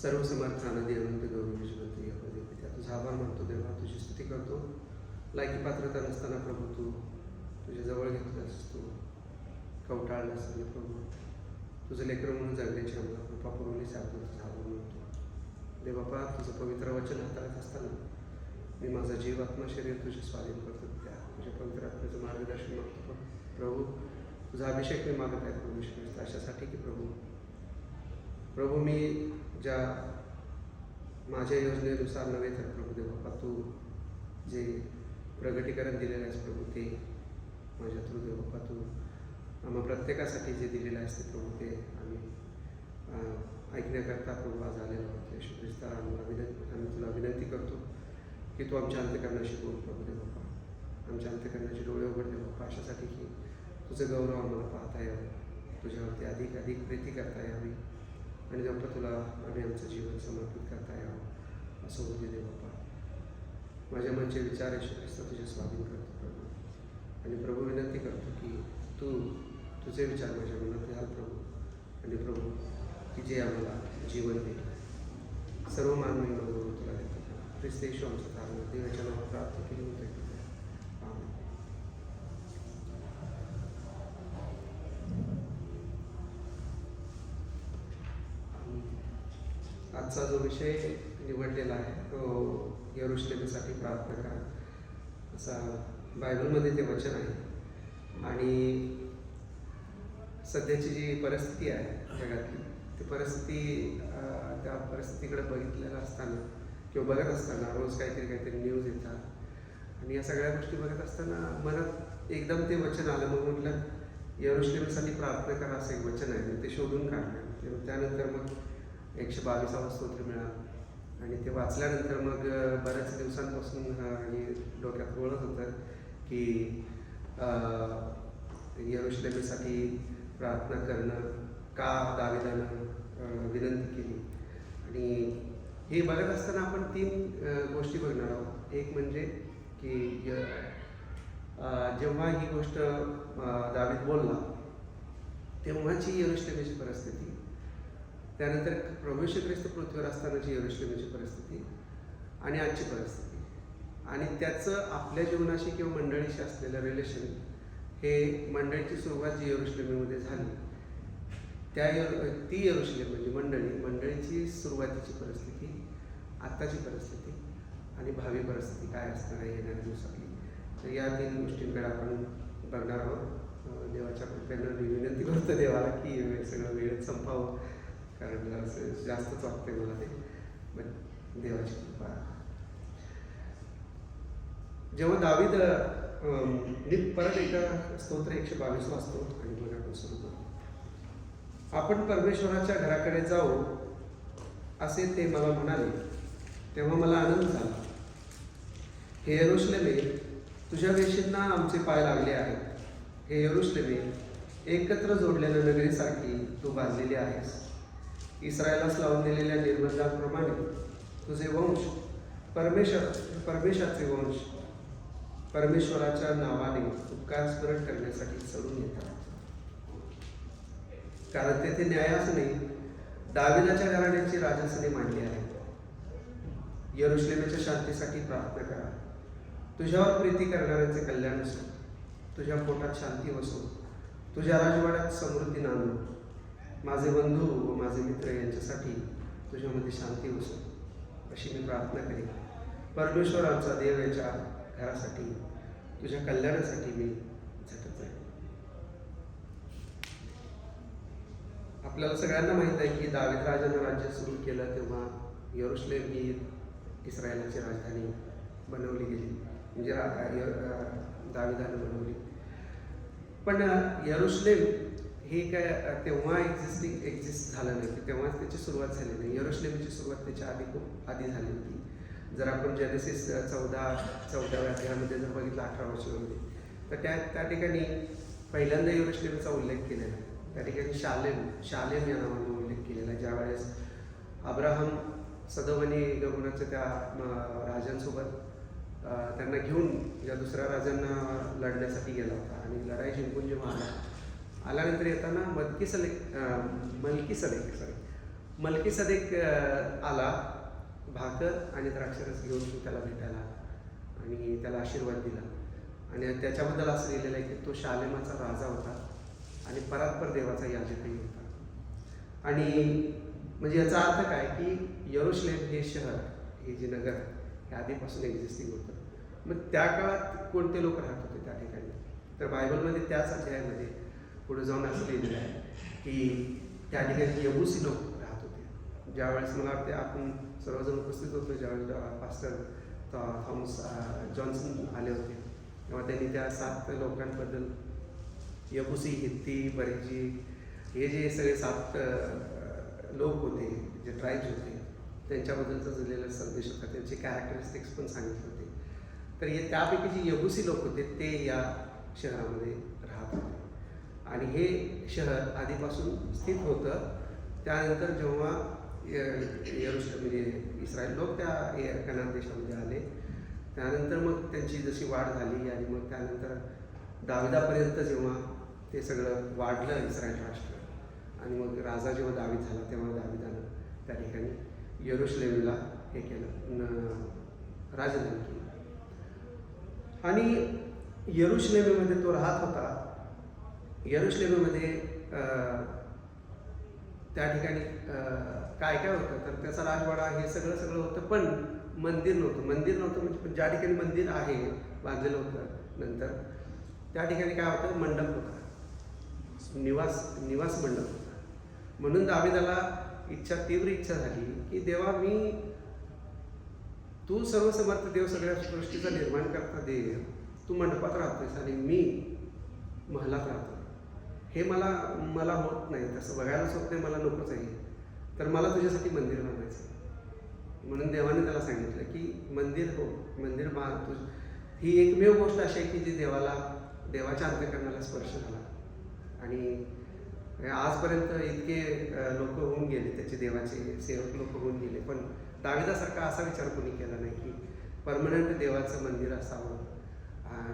सर्व समर्थ आनंदी अनंत गौरव श्रीमंत यहोवा पित्या तुझा आभार मानतो देवा, तुझी स्तुती करतो. लायकी पात्रता नसताना प्रभू तू तुझ्या जवळ घेतलास, तू कवटाळलास आणि प्रभू तुझं लेकरं म्हणून जगण्याची आम्हाला कृपा पुरवलीच आपण तुझा आभार मानतो. दे बापा, तुझं पवित्र वचन हाताळत असताना मी माझा जीव आत्मा शरीर तुझे स्वाधीन करतो. त्या तुझ्या पवित्र आत्म्याचं मार्गदर्शन मागतो प्रभू. तुझा अभिषेक मी मागत आहे प्रभू श्री अशासाठी की प्रभू मी ज्या माझ्या योजनेनुसार नव्हे तर प्रभू दे बाप्पा, तू जे प्रगटीकरण दिलेलं आहेस प्रभू ते माझ्या थ्रू दे बाप्पा, तू आम्हा प्रत्येकासाठी जे दिलेलं आहेस ते प्रभू ते आम्ही ऐकण्याकरता प्रभू आज आलेलो आहोत. येशू ख्रिस्ता आम्ही तुला विनंती करतो की तू आमच्या अंतःकरणाशी बोल प्रभू दे बाप्पा, आमच्या अंतःकरणाचे डोळे उघड दे बाप्पा, अशासाठी की तुझं गौरव आम्हाला पाहता यावं, तुझ्यावरती अधिक अधिक प्रीती करता यावी आणि जेव्हा तुला आम्ही आमचं जीवन समर्पित करता यावं असं होऊ दे बाप्पा. माझ्या मनचे विचार येशू ख्रिस्त तुझे स्वाधीन करतो प्रभू, आणि प्रभू विनंती करतो की तू तुझे विचार माझ्या मनात घाल प्रभू, आणि प्रभू की जे आम्हाला जीवन देईल. सर्व मानवी बरोबर तुला देतो ख्रिस्त येशू आमचं कारण देवाच्या नावात प्रार्थना केली होते. आजचा जो विषय निवडलेला आहे तो यरूशलेमसाठी प्रार्थना करा असा बायबलमध्ये ते वचन आहे. आणि सध्याची जी परिस्थिती आहे जगातली, ती परिस्थिती त्या परिस्थितीकडे बघितलेलं असताना किंवा बघत असताना रोज काहीतरी न्यूज येतात आणि या सगळ्या गोष्टी बघत असताना मनात एकदम ते वचन आलं. मग म्हटलं यरूशलेमसाठी प्रार्थना करा असं एक वचन आहे, ते शोधून काढलं. त्यानंतर मग 122 स्तोत्र मिळालं आणि ते वाचल्यानंतर मग बऱ्याच दिवसांपासून आणि डोक्यात वळत होतं की यरूशलेमसाठी प्रार्थना करणं का दाविदानं विनंती केली. आणि हे बघत असताना आपण 3 गोष्टी बघणार आहोत. एक म्हणजे की जेव्हा ही गोष्ट दावीद बोलला तेव्हाची यरूशलेमची परिस्थिती, त्यानंतर प्रभू येशू ख्रिस्त पृथ्वीवर असतानाची यरूशलेमची परिस्थिती आणि आजची परिस्थिती, आणि त्याचं आपल्या जीवनाशी किंवा मंडळीशी असलेलं रिलेशन. हे मंडळीची सुरुवात जी यरूशलेममध्ये झाली ती यरूशलेम म्हणजे मंडळीची सुरुवातीची परिस्थिती, आत्ताची परिस्थिती आणि भावी परिस्थिती काय असणार आहे येणाऱ्या दिवसातली. तर या 3 गोष्टींकडे आपण बघणार आहोत. देवाच्या कृपेनं मी विनंती करतो देवाला की सगळं वेळेत संपावं, कारण असं जास्तच वाटतंय मला ते. पण देवाची कृपा. जेव्हा दावीद परत एकदा स्तोत्र 122 वाचतो आणि मग आपण सुरू करू. आपण परमेश्वराच्या घराकडे जाऊ असे ते मला म्हणाले, तेव्हा मला आनंद झाला. हे यरूशलेमे, तुझ्या वेशींना आमचे पाय लागले आहेत. हे यरूशलेमे, एकत्र जोडलेल्या नगरीसारखी तू बांधलेली आहेस. इस्रायलास लावून दिलेल्या निर्बंधांप्रमाणे तुझे वंश परमेश्वराचे वंश परमेश्वराच्या नावाने उपकार स्मरण करण्यासाठी चढून येतात. कारण तेथे न्यायासने दाविदाच्या घराण्याची राजासने मांडली आहे. यरूशलेमेच्या शांतीसाठी प्रार्थना करा. तुझ्यावर प्रीती करणाऱ्यांचे कल्याण असो, तुझ्या पोटात शांती वसो, तुझ्या राजवाड्यात समृद्धी नांदो. माझे बंधू व माझे मित्र यांच्यासाठी तुझ्यामध्ये शांती वसो अशी मी प्रार्थना करेन. परमेश्वर आमचा देव याच्या घरासाठी तुझ्या कल्याणासाठी मी झटत जाईन. आपल्याला सगळ्यांना माहीत आहे की दावीद राजानं राज्य सुरू केलं तेव्हा यरूशलेम ही इस्रायलाची राजधानी बनवली गेली, म्हणजे दाविदानं बनवली. पण यरूशलेम हे काय तेव्हा एक्झिस्ट झालं नाही, तेव्हाच त्याची सुरुवात झाली नाही. यरूशलेमची सुरुवात त्याच्या आधी झाली होती. जर आपण जेनेसिस 14व्या अध्यायामध्ये जर बघितलं 18 वर्षामध्ये, तर त्या ठिकाणी पहिल्यांदा यरूशलेमचा उल्लेख केलेला आहे. त्या ठिकाणी शालेम या नावाने उल्लेख केलेला आहे. ज्यावेळेस अब्राहम सदोम आणि गमोराच्या त्या राजांसोबत त्यांना घेऊन ज्या दुसऱ्या राजांना लढण्यासाठी गेला होता आणि लढाई जिंकून जेव्हा आल्यानंतर येताना मल्कीसदेक आला, भाकर आणि द्राक्षरस घेऊन तो त्याला भेटायला आणि त्याला आशीर्वाद दिला. आणि त्याच्याबद्दल असं लिहिलेलं आहे की तो शालेमाचा राजा होता आणि परात्पर देवाचा याजकही होता. आणि म्हणजे याचा अर्थ काय की यरूशलेम हे शहर, हे जे नगर हे आधीपासून एक्झिस्टिंग होतं. मग त्या काळात कोणते लोक राहत होते त्या ठिकाणी, तर बायबलमध्ये त्याच अध्यायामध्ये पुढे जाऊन असं लिहिलेलं आहे की त्या ठिकाणी यबुसी लोक राहत होते. ज्यावेळेस मला वाटते आपण सर्वजण उपस्थित होतो, ज्यावेळेस पास्टर थॉमस जॉन्सन आले होते, तेव्हा त्यांनी त्या 7 लोकांबद्दल, यबुसी, हित्ती, बरेजी, हे जे सगळे 7 लोक होते, जे ट्राईब्स होते, त्यांच्याबद्दलचा दिलेला संदेश होता, त्यांचे कॅरेक्टरिस्टिक्स पण सांगितले होते. तर हे त्यापैकी जे यबुसी लोक होते ते या शहरामध्ये राहत होते. आणि हे शहर आधीपासून स्थित होतं. त्यानंतर जेव्हा यरूशलेम म्हणजे इस्रायल लोक त्या कनान देशामध्ये आले, त्यानंतर मग त्यांची जशी वाढ झाली आणि मग त्यानंतर दाविदापर्यंत जेव्हा ते सगळं वाढलं इस्रायल राष्ट्र, आणि मग राजा जेव्हा दावीद झाला तेव्हा दाविदानं त्या ठिकाणी यरूशलेमला हे केलं, राजधानी केली. आणि यरूशलेमेमध्ये तो राहत होता. यरूशलेमेमध्ये त्या ठिकाणी काय काय होतं, तर त्याचा राजवाडा हे सगळं होतं, पण मंदिर नव्हतं. म्हणजे ज्या ठिकाणी मंदिर आहे बांधलेलं होतं नंतर, त्या ठिकाणी काय होतं, मंडप होता, निवास मंडप होता. म्हणून दाविदाला तीव्र इच्छा झाली की देवा, तू सर्वसमर्थ देव, सगळ्या सृष्टीचा निर्माण करता देव, तू मंडपात राहतोयस आणि मी महलात राहतो. हे मला होत नाही, तसं बघायलाच होत नाही, मला नकोच आहे. तर मला तुझ्यासाठी मंदिर बांधायचं. म्हणून देवाने त्याला सांगितलं की मंदिर बांध. ही एकमेव गोष्ट अशी आहे की जी देवाच्या अंतःकरणाला स्पर्श झाला. आणि आजपर्यंत इतके लोक होऊन गेले, त्याचे देवाचे सेवक लोक होऊन गेले, पण दाविदासारखा असा विचार कोणी केला नाही की परमनंट देवाचं मंदिर असावं,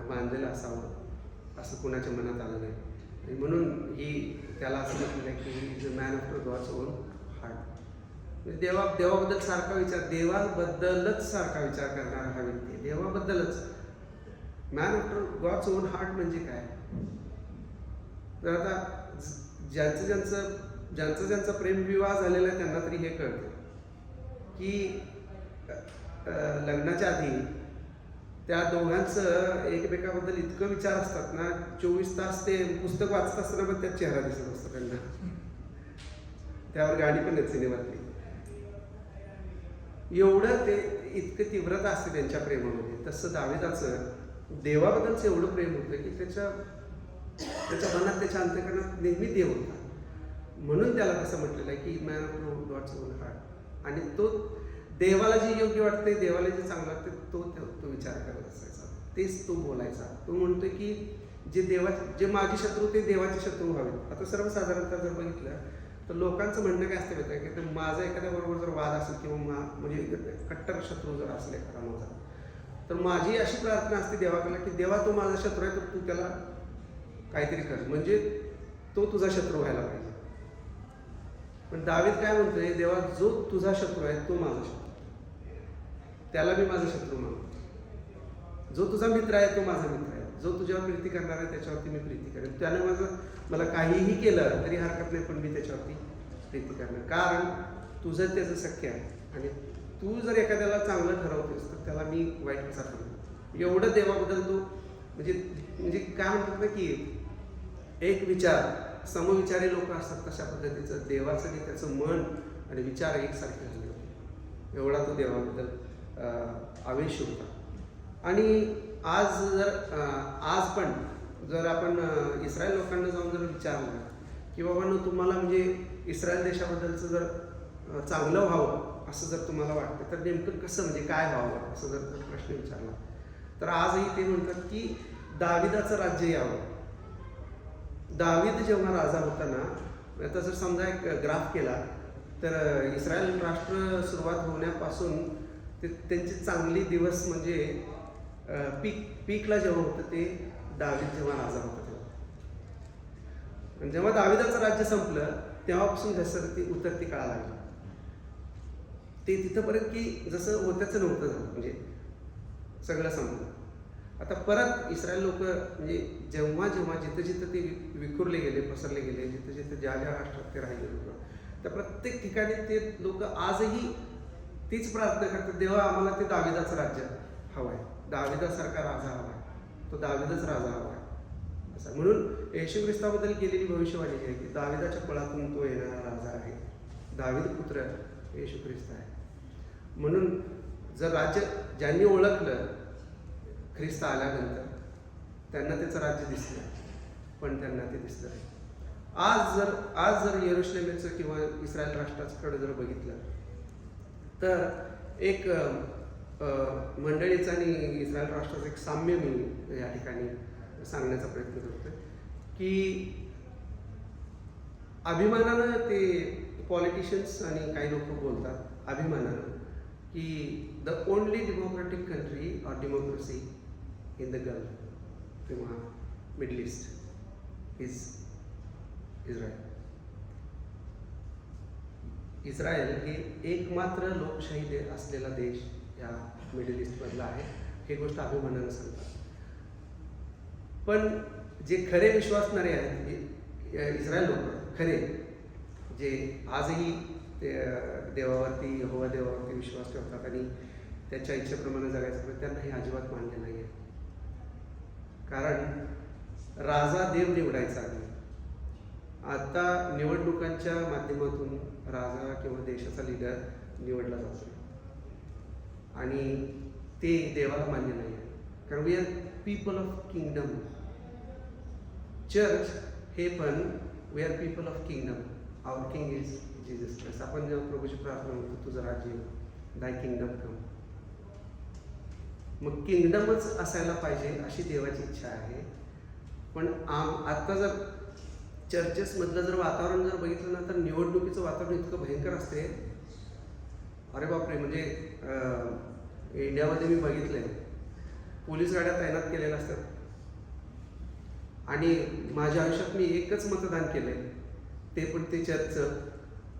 बांधलेलं असावं, असं कुणाच्या मनात आलं नाही. आणि म्हणून त्याला असं म्हटलं की he is a man after God's own heart. देवाबद्दल सारखा विचार, देवाबद्दलच सारखा विचार करणारा हा व्यक्ती, देवाबद्दलच. Man after God's own heart म्हणजे काय, तर आता ज्यांचा प्रेमविवाह झालेला आहे त्यांना तरी हे कळतं की लग्नाच्या आधी त्या दोघांचं एकमेकाबद्दल इतकं विचार असतात ना, 24 तास ते पुस्तक वाचत असताना पण त्यात चेहरा दिसत असतो त्यांना. त्यावर गाणी पण आहेत सिनेमातली. एवढं ते इतकं तीव्रता असते त्यांच्या प्रेमामध्ये. तसं दाविदाचं देवाबद्दलचं एवढं प्रेम होतं की त्याच्या मनात, त्याच्या अंतःकरणात नेहमी देव होता. म्हणून त्याला कसं म्हटलेलं आहे की man of God's own heart. आणि तो देवाला जे योग्य वाटते, देवाला जे चांगलं वाटते तो विचार करत असायचा, तेच तो बोलायचा. तो म्हणतोय की जे माझे शत्रू ते देवाचे शत्रू व्हावेत. आता सर्वसाधारणतः जर बघितलं तर लोकांचं म्हणणं काय असतं माहिती आहे की माझा एखाद्याबरोबर जर वाद असेल किंवा म्हणजे कट्टर शत्रू जर असेल एखादा माझा, तर माझी अशी प्रार्थना असते देवाकडे की देवा, तो माझा शत्रू आहे, तर तू त्याला काहीतरी कर, म्हणजे तो तुझा शत्रू व्हायला पाहिजे. पण दावीद काय म्हणतोय, देवा, जो तुझा शत्रू आहे तो माझा शत्रू, त्याला मी माझा शत्रू मानतो. जो तुझा मित्र आहे तो माझा मित्र आहे, जो तुझ्यावर प्रीती करणार आहे त्याच्यावरती मी प्रीती करेन. त्याने मला काहीही केलं तरी हरकत नाही, पण मी त्याच्यावरती प्रीती करणार, कारण तुझं त्याचं सख्य आहे. आणि तू जर एखाद्याला चांगलं ठरवतोस तर त्याला मी वाईट कसा ठरवतो. एवढं देवाबद्दल तो म्हणजे काय म्हणतात ना की एक विचार, समविचारी लोक असतात तशा पद्धतीचं देवाचं की त्याचं मन आणि विचार एकसारखे झाले होते. एवढा तो देवाबद्दल आवेश होता. आणि आज पण जर आपण इस्रायल लोकांना जाऊन जर विचारलं की बाबा तुम्हाला म्हणजे इस्रायल देशाबद्दलचं जर चांगलं व्हावं असं जर तुम्हाला वाटतं तर नेमकं कसं, म्हणजे काय व्हावं असं जर प्रश्न विचारला तर आजही ते म्हणतात की दाविदाचं राज्य यावं. दावीद जेव्हा राजा होता ना, आता जर समजा एक ग्राफ केला तर इस्रायल राष्ट्र सुरुवात होण्यापासून त्यांचे चांगले दिवस म्हणजे पीकला जेव्हा होतं ते दावीद जेव्हा राजा होता तेव्हा. आणि जेव्हा दाविदाचं राज्य संपलं तेव्हापासून घसरती उतरती काळा लागला. ते तिथंपर्यंत की जसं होत्याचं नव्हतं झालं, म्हणजे सगळं संपलं. आता परत इस्रायल लोक म्हणजे जेव्हा जेव्हा जिथं जिथं ते विखुरले गेले, पसरले गेले, जिथं जिथं ज्या ज्या राष्ट्रात ते राहिले लोक, त्या प्रत्येक ठिकाणी ते लोक आजही तीच प्रार्थना करतात, देवा आम्हाला ते दाविदाचं राज्य हवं आहे, दाविदासारखा राजा हवा आहे, तो दाविदच राजा हवा आहे असं. म्हणून येशू ख्रिस्ताबद्दल केलेली भविष्यवाणी जी आहे की दाविदाच्या कुळातून तो येणारा राजा आहे, दाविद पुत्र येशू ख्रिस्त आहे. म्हणून जर राज्य ज्यांनी ओळखलं ख्रिस्त आल्यानंतर, त्यांना त्याचं राज्य दिसलं, पण त्यांना ते दिसलं नाही. आज जर येरुशलेमेचं किंवा इस्रायल राष्ट्राकडे जर बघितलं तर एक मंडळीचं आणि इस्रायल राष्ट्राचं एक साम्य मी या ठिकाणी सांगण्याचा प्रयत्न करतोय की अभिमानानं ते पॉलिटिशियन्स आणि काही लोक बोलतात अभिमानानं की the only democratic country or democracy in the gulf किंवा middle east is Israel. Israel हे एकमात्र लोकशाही असलेला देश या मिडल ईस्टमधला आहे, हे गोष्ट अभिमानानं सांगतात. पण जे खरे विश्वासणारे आहेत इस्रायल लोक, खरे जे आजही देवावरती, यहोवा देवावरती विश्वास ठेवतात आणि त्याच्या इच्छेप्रमाणे जगायचं, त्यांना हे अजिबात मान्य नाही आहे. कारण राजा देव निवडायचा आधी. आता निवडणुकांच्या माध्यमातून राजा किंवा देशाचा लीडर निवडला जातो आणि ते देवाला मान्य नाही आहे. कारण we are people of kingdom. Church हे पण we are people of kingdom. Our king is Jesus Christ. आपण जेव्हा प्रभूची प्रार्थना म्हणतो, तुझं राज्य येईल, दाय किंगडम कम. मग किंगडमच असायला पाहिजे अशी देवाची इच्छा आहे. पण आत्ता जर चर्चेसमधलं जर वातावरण जर बघितलं ना, तर निवडणुकीचं वातावरण इतकं भयंकर असते, अरे बापरे. म्हणजे इंडियामध्ये मी बघितलंय, पोलीस गाड्या तैनात केलेल्या असतात आणि माझ्या आयुष्यात मी एकच मतदान केलंय, ते पण ते चर्चचं,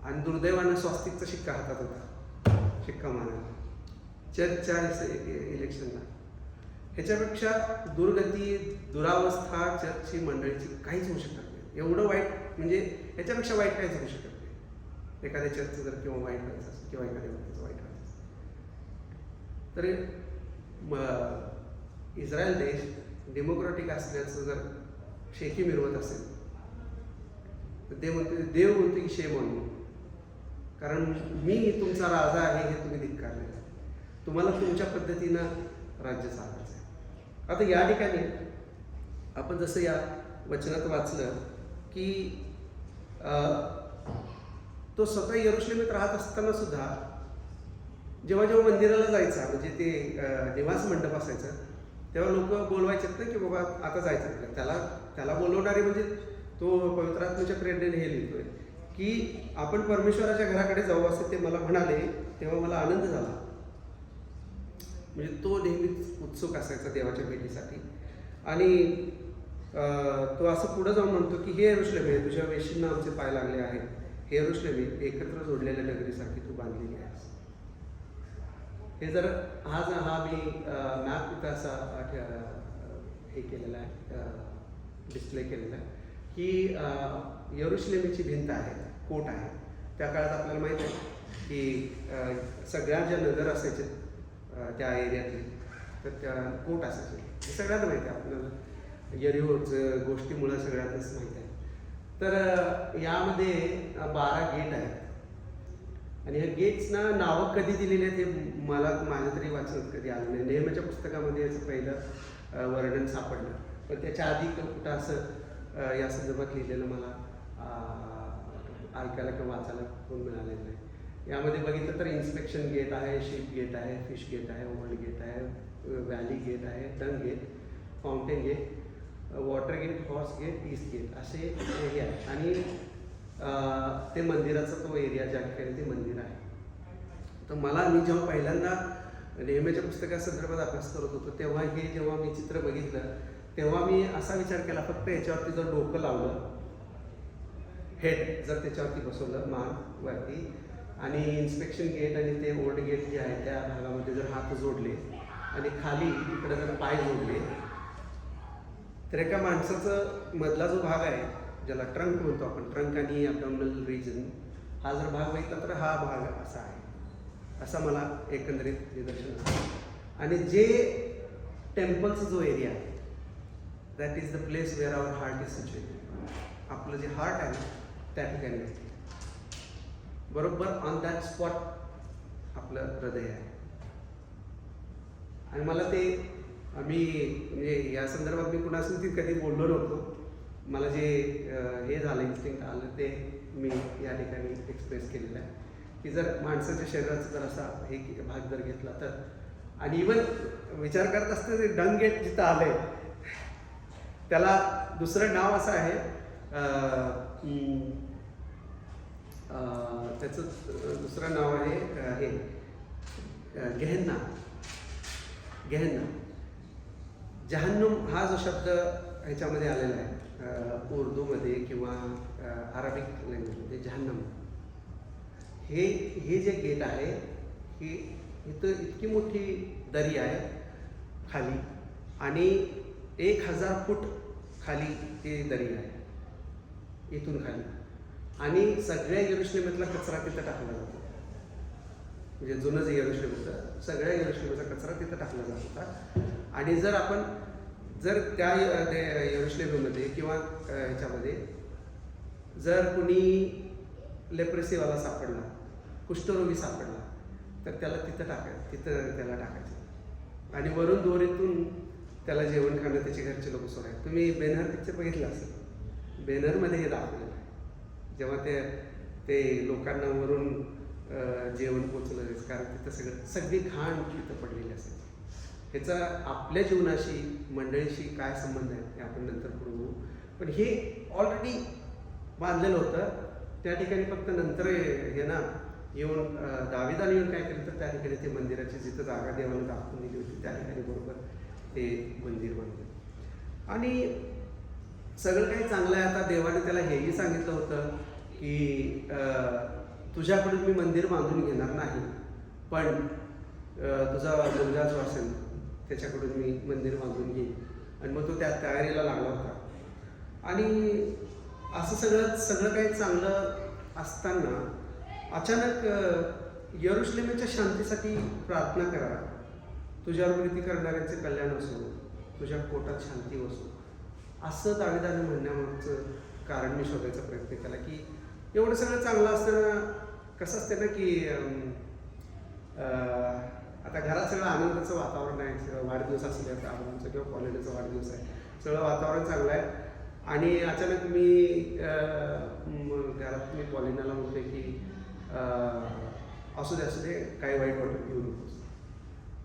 आणि दुर्दैवानं स्वास्तिकचा शिक्का हातात होता, शिक्का मारायला चर्चच्या इलेक्शनला. ह्याच्यापेक्षा दुर्गती, दुरावस्था चर्चची मंडळीची काहीच होऊ शकत नाही. एवढं वाईट, म्हणजे ह्याच्यापेक्षा वाईट काहीच होऊ शकत नाही. एखाद्या चर्चचं जर किंवा वाईट करायचं असेल किंवा एखाद्या व्यक्तीचं वाईट करायचं असेल, तर इस्रायल देश डेमोक्रॅटिक असल्याचं जर शेकी मिरवत असेल तर देव म्हणते की शेम ऑन यू, कारण मी तुमचा राजा आहे हे तुम्ही धिक्कारलेलं आहे, तुम्हाला तुमच्या पद्धतीनं राज्य चालवायचं आहे. आता या ठिकाणी आपण जसं या वचनात वाचलं की तो स्वतः यरुशलेमेत राहत असताना सुद्धा जेव्हा जेव्हा मंदिराला जायचा, म्हणजे ते निवास मंडप असायचं, तेव्हा लोक बोलवायचेत ना की बाबा आता जायचं. त्याला बोलवणारे म्हणजे तो पवित्र आत्म्याच्या प्रेरणेने हे लिहितोय की आपण परमेश्वराच्या घराकडे जाऊ असे ते मला म्हणाले, तेव्हा मला आनंद झाला. म्हणजे तो नेहमीच उत्सुक असायचा देवाच्या भेटीसाठी. आणि तो असं पुढं जाऊन म्हणतो की हे यरुशलेमे, तुझ्या वेशींना आमचे पाय लागले आहेत, हे यरुशलेमे, एकत्र जोडलेल्या नगरीसाठी तू बांधलेली आहेस. हे जर हा मी मॅप इथं असा हे केलेला आहे, डिस्प्ले केलेला आहे की यरुशलेमेची भिंत आहे, कोट आहे. त्या काळात आपल्याला माहीत आहे की सगळ्या ज्या नगर असायचे त्या एरियातले, तर त्या कोट असायचे. हे सगळ्यांना माहिती आहे, आपल्याला यरिहोचं गोष्टीमुळं सगळ्यांनाच माहीत आहे. तर यामध्ये 12 गेट आहेत आणि ह्या गेट्सना नावं कधी दिलेली आहेत हे माझ्या तरी वाचनात कधी आलं नाही. नेहमीच्या पुस्तकामध्ये याचं पहिलं वर्णन सापडलं, पण त्याच्या आधी कुठं असं या संदर्भात लिहिलेलं मला ऐकायला किंवा वाचायला कोण मिळालेलं नाही. यामध्ये बघितलं तर इन्स्पेक्शन गेट आहे, शिप गेट आहे, फिश गेट आहे, ओल्ड गेट आहे, व्हॅली गेट आहे, dung gate, fountain gate, water gate, horse gate, east gate असे हे आहे. आणि ते मंदिराचा तो एरिया ज्या ठिकाणी ते मंदिर आहे. तर मी जेव्हा पहिल्यांदा नेहमीच्या पुस्तकासंदर्भात अभ्यास करत होतो, तेव्हा हे जेव्हा मी चित्र बघितलं, तेव्हा मी असा विचार केला, फक्त याच्यावरती जर डोकं लावलं, हेड जर त्याच्यावरती बसवलं मान वरती, आणि इन्स्पेक्शन गेट आणि ते ओल्ड गेट जे आहे त्या भागामध्ये जर हात जोडले आणि खाली इकडे जर पाय जोडले तर एका माणसाचं मधला जो भाग आहे ज्याला ट्रंक म्हणतो आपण, ट्रंक आणि ॲब्डॉमिनल रिजन, हा जर भाग बघितला तर हा भाग असा आहे, असा मला एकंदरीत निदर्शन आहे. आणि जे टेम्पलचा जो एरिया आहे that is the place where our heart is situated. आपलं जे हार्ट आहे त्या ठिकाणी बरोबर ऑन दॅट स्पॉट आपलं हृदय आहे. आणि मला ते मी म्हणजे या संदर्भात मी कुणासून ती कधी बोललो नव्हतो. मला जे हे झालं इन्स्टिंक्ट आलं ते मी या ठिकाणी एक्सप्रेस केलेलं आहे की जर माणसाच्या शरीराचा जर असा हे भाग जर घेतला तर, आणि इवन विचार करत असतं ते डंग गेट जिथं आलंय त्याला दुसरं नाव असं आहे, त्याचं दुसरं नाव आहे हे गेहन्ना. गेहन्ना जहन्नुम हा जो शब्द ह्याच्यामध्ये आलेला आहे उर्दूमध्ये किंवा अरबिक लँग्वेजमध्ये जहन्नम, हे जे गेट आहे हे इथं इतकी मोठी दरी आहे खाली आणि 1000 फूट खाली ती दरी आहे इथून खाली. आणि सगळ्या यरुशलेमातला कचरा तिथं टाकला जातो. म्हणजे जुनं जे यरुशलेम होतं सगळ्या यरुशलेमाचा कचरा तिथं टाकला जात होता. आणि जर आपण जर त्या यरुशलेममध्ये किंवा ह्याच्यामध्ये जर कुणी लेप्रेसीवाला सापडला, कुष्ठरोगी सापडला तर त्याला तिथं त्याला टाकायचं आणि वरून दोरीतून त्याला जेवण खाणं त्याचे घरचे लोक सोडायचे. तुम्ही बेनहर पिक्चर बघितला असेल, बेनहरमध्ये हे दाखवलेलं आहे जेव्हा ते लोकांना वरून जेवण पोचलं, कारण तिथं सगळी घाण तिथं पडलेली असेल. ह्याचा आपल्या जीवनाशी मंडळीशी काय संबंध आहे हे आपण नंतर पुढे बघू. पण हे ऑलरेडी बांधलेलं होतं त्या ठिकाणी. फक्त नंतर हे ना येऊन दाविदाने येऊन काय केलं तर त्या ठिकाणी ते मंदिराची जिथं जागा देवाला दाखवून दिली होती त्या ठिकाणी बरोबर ते मंदिर बांधलं. आणि सगळं काही चांगलं आहे. आता देवाने त्याला हेही सांगितलं होतं की तुझ्याकडून मी मंदिर बांधून घेणार नाही, पण तुझा मुलगा जो असेल त्याच्याकडून मी मंदिर बांधून घेईन. आणि मग तो त्या तयारीला लागला होता. आणि असं सगळं काही चांगलं असताना अचानक यरुशलेमाच्या शांतीसाठी प्रार्थना करा, तुझ्यावर प्रीती करणाऱ्यांचे कल्याण असो, तुझ्या पोटात शांती असो, असं दाविदाने म्हणण्यामागचं कारण मी शोधायचा प्रयत्न केला. की एवढं सगळं चांगलं असताना कसं असतं ना की आता घरात सगळं आनंदाचं वातावरण आहे, सगळं वाढदिवस असले आता आमचा किंवा कॉलेजचा वाढदिवस आहे, सगळं वातावरण चांगलं आहे. आणि अचानक मी घरात मी पॉलिनाला म्हणते की असू दे काही वाईट वाटत घेऊ नकोस.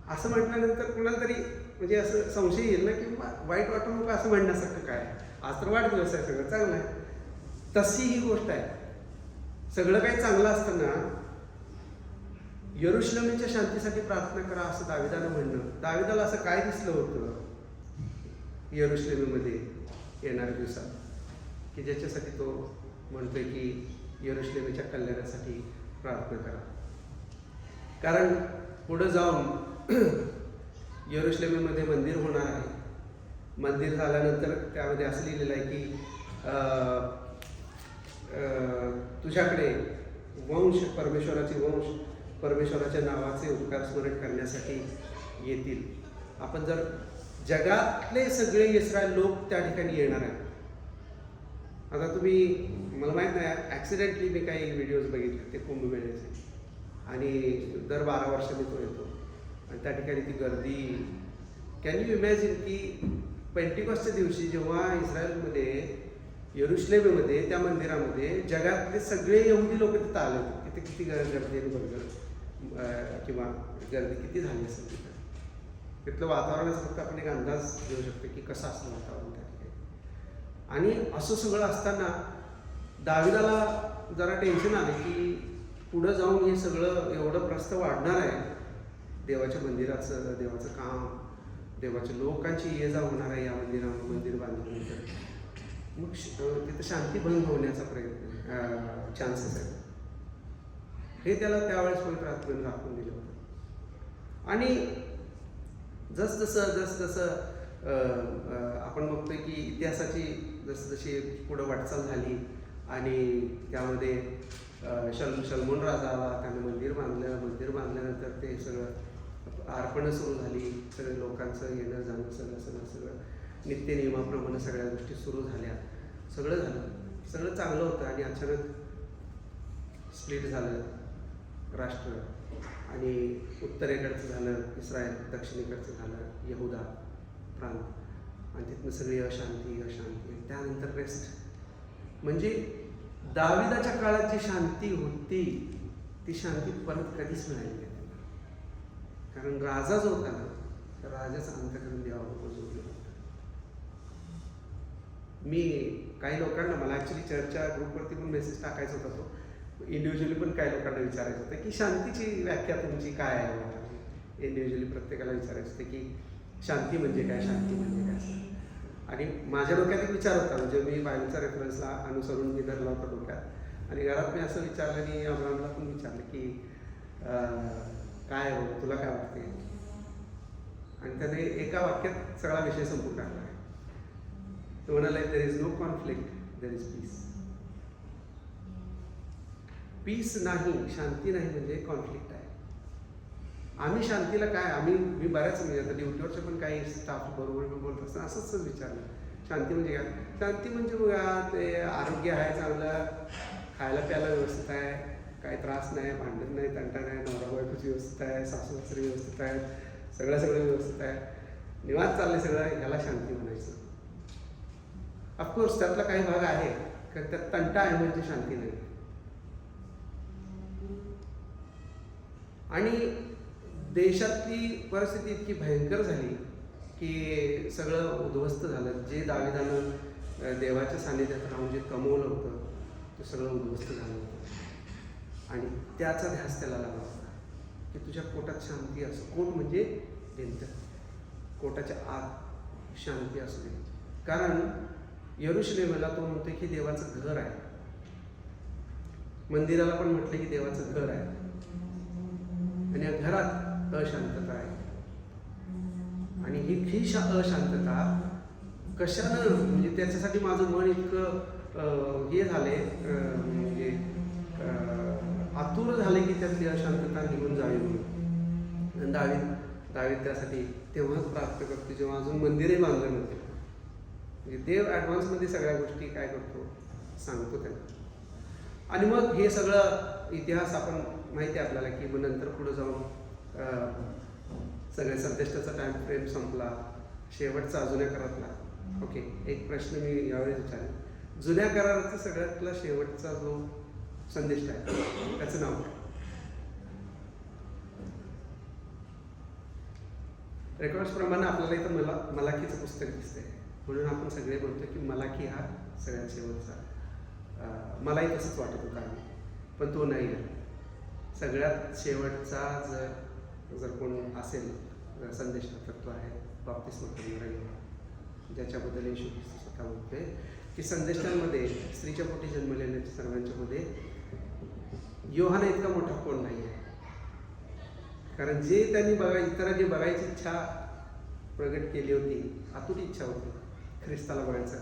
असं म्हटल्यानंतर कुणाला तरी म्हणजे असं संशय येईल ना की वाईट वाटू नको असं म्हणण्यासारखं काय, आज तर वाढदिवस आहे, सगळं चांगलं आहे. तशी ही गोष्ट आहे. सगळं काही चांगलं असताना यरुशलेमाच्या शांतीसाठी प्रार्थना करा असं दाविदानं म्हणणं, दाविदाला असं काय दिसलं होतं यरुशलेमेमध्ये येणाऱ्या दिवसात की ज्याच्यासाठी तो म्हणतोय की यरुशलेमाच्या कल्याणासाठी प्रार्थना करा. कारण पुढं जाऊन यरुशलेमेमध्ये मंदिर होणार आहे. मंदिर झाल्यानंतर त्यामध्ये असं लिहिलेलं आहे की तुझ्याकडे वंश परमेश्वराच्या नावाचे उपकार स्मरण करण्यासाठी येतील. आपण जर जगातले सगळे इस्रायल लोक त्या ठिकाणी येणार आहेत. आता तुम्ही मला माहीत नाही ॲक्सिडेंटली मी काही व्हिडिओज बघितले ते कुंभमेळ्याचे आणि दर 12 वर्षांनी तो येतो आणि त्या ठिकाणी ती गर्दी. कॅन यू इमॅजिन की पेंटिकॉस्टच्या दिवशी जेव्हा इस्रायलमध्ये यरुशलेममध्ये त्या मंदिरामध्ये जगातले सगळे यहुदी लोक तिथं आले होते, तिथे किती गर्दी किंवा गर्दी किती झाली असेल तिथं. तिथलं वातावरणाचा फक्त आपण एक अंदाज घेऊ शकतो की कसं असतं वातावरण त्या ठिकाणी. आणि असं सगळं असताना दाविदाला जरा टेन्शन आलं की पुढं जाऊन हे सगळं एवढं प्रस्थ वाढणार आहे, देवाच्या मंदिराचं, देवाचं काम, देवाच्या लोकांची ये जा होणार आहे या मंदिर बांधल्यानंतर. मग तिथं शांती भंग होण्याचा प्रयत्न चान्सेस आहे. हे त्याला त्यावेळेस पवित्र आत्म्याने दाखवून दिलं होतं. आणि जसजसं आपण बघतोय की इतिहासाची जसजशी पुढं वाटचाल झाली आणि त्यामध्ये शल्मोन राजा आला, त्यानं मंदिर बांधल्यानंतर ते सगळं अर्पणं सुरू झाली, सगळं लोकांचं येणं जाणं सगळं नित्यनियमाप्रमाणे सगळ्या गोष्टी सुरू झाल्या, सगळं चांगलं होतं. आणि अचानक स्प्लिट झालं राष्ट्र, आणि उत्तरेकडचं झालं इस्रायल, दक्षिणेकडचं झालं यहुदा प्रांत, आणि तिथनं सगळी अशांती. त्यानंतर रेस्ट. म्हणजे दाविदाच्या काळात जी शांती होती ती शांती परत कधीच मिळाली नाही त्यांना. कारण राजा जो होता ना, त्या राजाचं अंतःकरण देवाबरोबर जोडलं होतं. मी काही लोकांना, मला ॲक्च्युली चर्चा ग्रुपवरती पण मेसेज टाकायचा होता, तो इंडिव्हिज्युअली पण काही लोकांना विचारायचं होतं की शांतीची व्याख्या तुमची काय आहे. इंडिव्हिज्युअली प्रत्येकाला विचारायचं होतं की शांती म्हणजे काय, शांती म्हणजे काय. आणि माझ्या डोक्यात एक विचार होता, म्हणजे मी बायबलच्या रेफरन्सला अनुसरून मी धरला होता डोक्यात. आणि घरात मी असं विचारलं, आणि अब्राहमला पण विचारलं की काय आहे बाबा, तुला काय वाटते. आणि त्याने एका वाक्यात सगळा विषय संपून टाकला आहे. तो म्हणाला, there is no conflict, there is peace. Peace नाही, शांती नाही म्हणजे कॉन्फ्लिक्ट आहे. आम्ही शांतीला काय, मी बऱ्याच म्हणजे आता ड्युटीवरचे पण काही स्टाफ बरोबर बोलत असतात, असंच विचारलं शांती म्हणजे काय. शांती म्हणजे बघा, ते आरोग्य आहे चांगलं, खायला प्यायला व्यवस्थित आहे, काही त्रास नाही, भांडण नाही, तंटा नाही, नवरा बायकोची व्यवस्थित आहे, सासू सासरे व्यवस्थित आहेत, सगळं व्यवस्थित आहे, निवांत चाललंय सगळं, ह्याला शांती म्हणायचं. ऑफकोर्स त्यातला काही भाग आहे कारण त्यात तंटा आहे म्हणजे शांती नाही. आणि देशातली परिस्थिती इतकी भयंकर झाली की सगळं उद्ध्वस्त झालं. जे दाविदानं देवाच्या सान्निध्यात राहून जे कमवलं होतं ते सगळं उद्ध्वस्त झालं होतं. आणि त्याचा ध्यास त्याला लागला होता की तुझ्या पोटात शांती असो. पोट म्हणजे भिंत, पोटाच्या आत शांती असू दे. कारण यरुशलेमला तो म्हणतो की देवाचं घर आहे, मंदिराला पण म्हटलं की देवाचं घर आहे, आणि या घरात अशांतता आहे. आणि ही अशांतता कशानं, म्हणजे त्याच्यासाठी माझं मन इतकं हे झाले, म्हणजे आतुर झाले की त्यातली अशांतता निघून जावी म्हणून. दावीद त्यासाठी तेव्हाच प्राप्त करतो जेव्हा अजून मंदिरही बांधलं नव्हतं. म्हणजे देव ॲडव्हान्समध्ये सगळ्या गोष्टी काय करतो सांगतो त्यांना. आणि मग हे सगळं इतिहास आपण माहिती आहे आपल्याला की मग नंतर पुढे जाऊन सगळ्या संदेष्टाचा टाइम फ्रेम संपला, शेवटचा जुन्या करारातला. ओके, एक प्रश्न मी यावेळी विचारेन, जुन्या कराराचा सगळ्यातला शेवटचा जो संदेश आहे त्याचं नाव काय? रेकॉर्ड्सप्रमाणे आपल्याला इथं मलाखीचं पुस्तक दिसतंय, म्हणून आपण सगळे बोलतो की मलाखी हा सगळ्यात शेवटचा. मलाही तसंच वाटत होतं आम्ही, पण तो नाही आहे. सगळ्यात शेवटचा जर कोण असेल संदेश तर तो आहे बाप्तिस्मा करणारा योहान, ज्याच्याबद्दल येशू ख्रिस्त स्वतः म्हणतोय की संदेशांमध्ये स्त्रीच्या पोटी जन्मलेल्या सर्वांच्या मध्ये योहान इतका मोठा कोण नाही आहे. कारण जे त्यांनी इतरांनी बघायची इच्छा प्रगट केली होती, आतुर इच्छा होती ख्रिस्ताला बघायचं.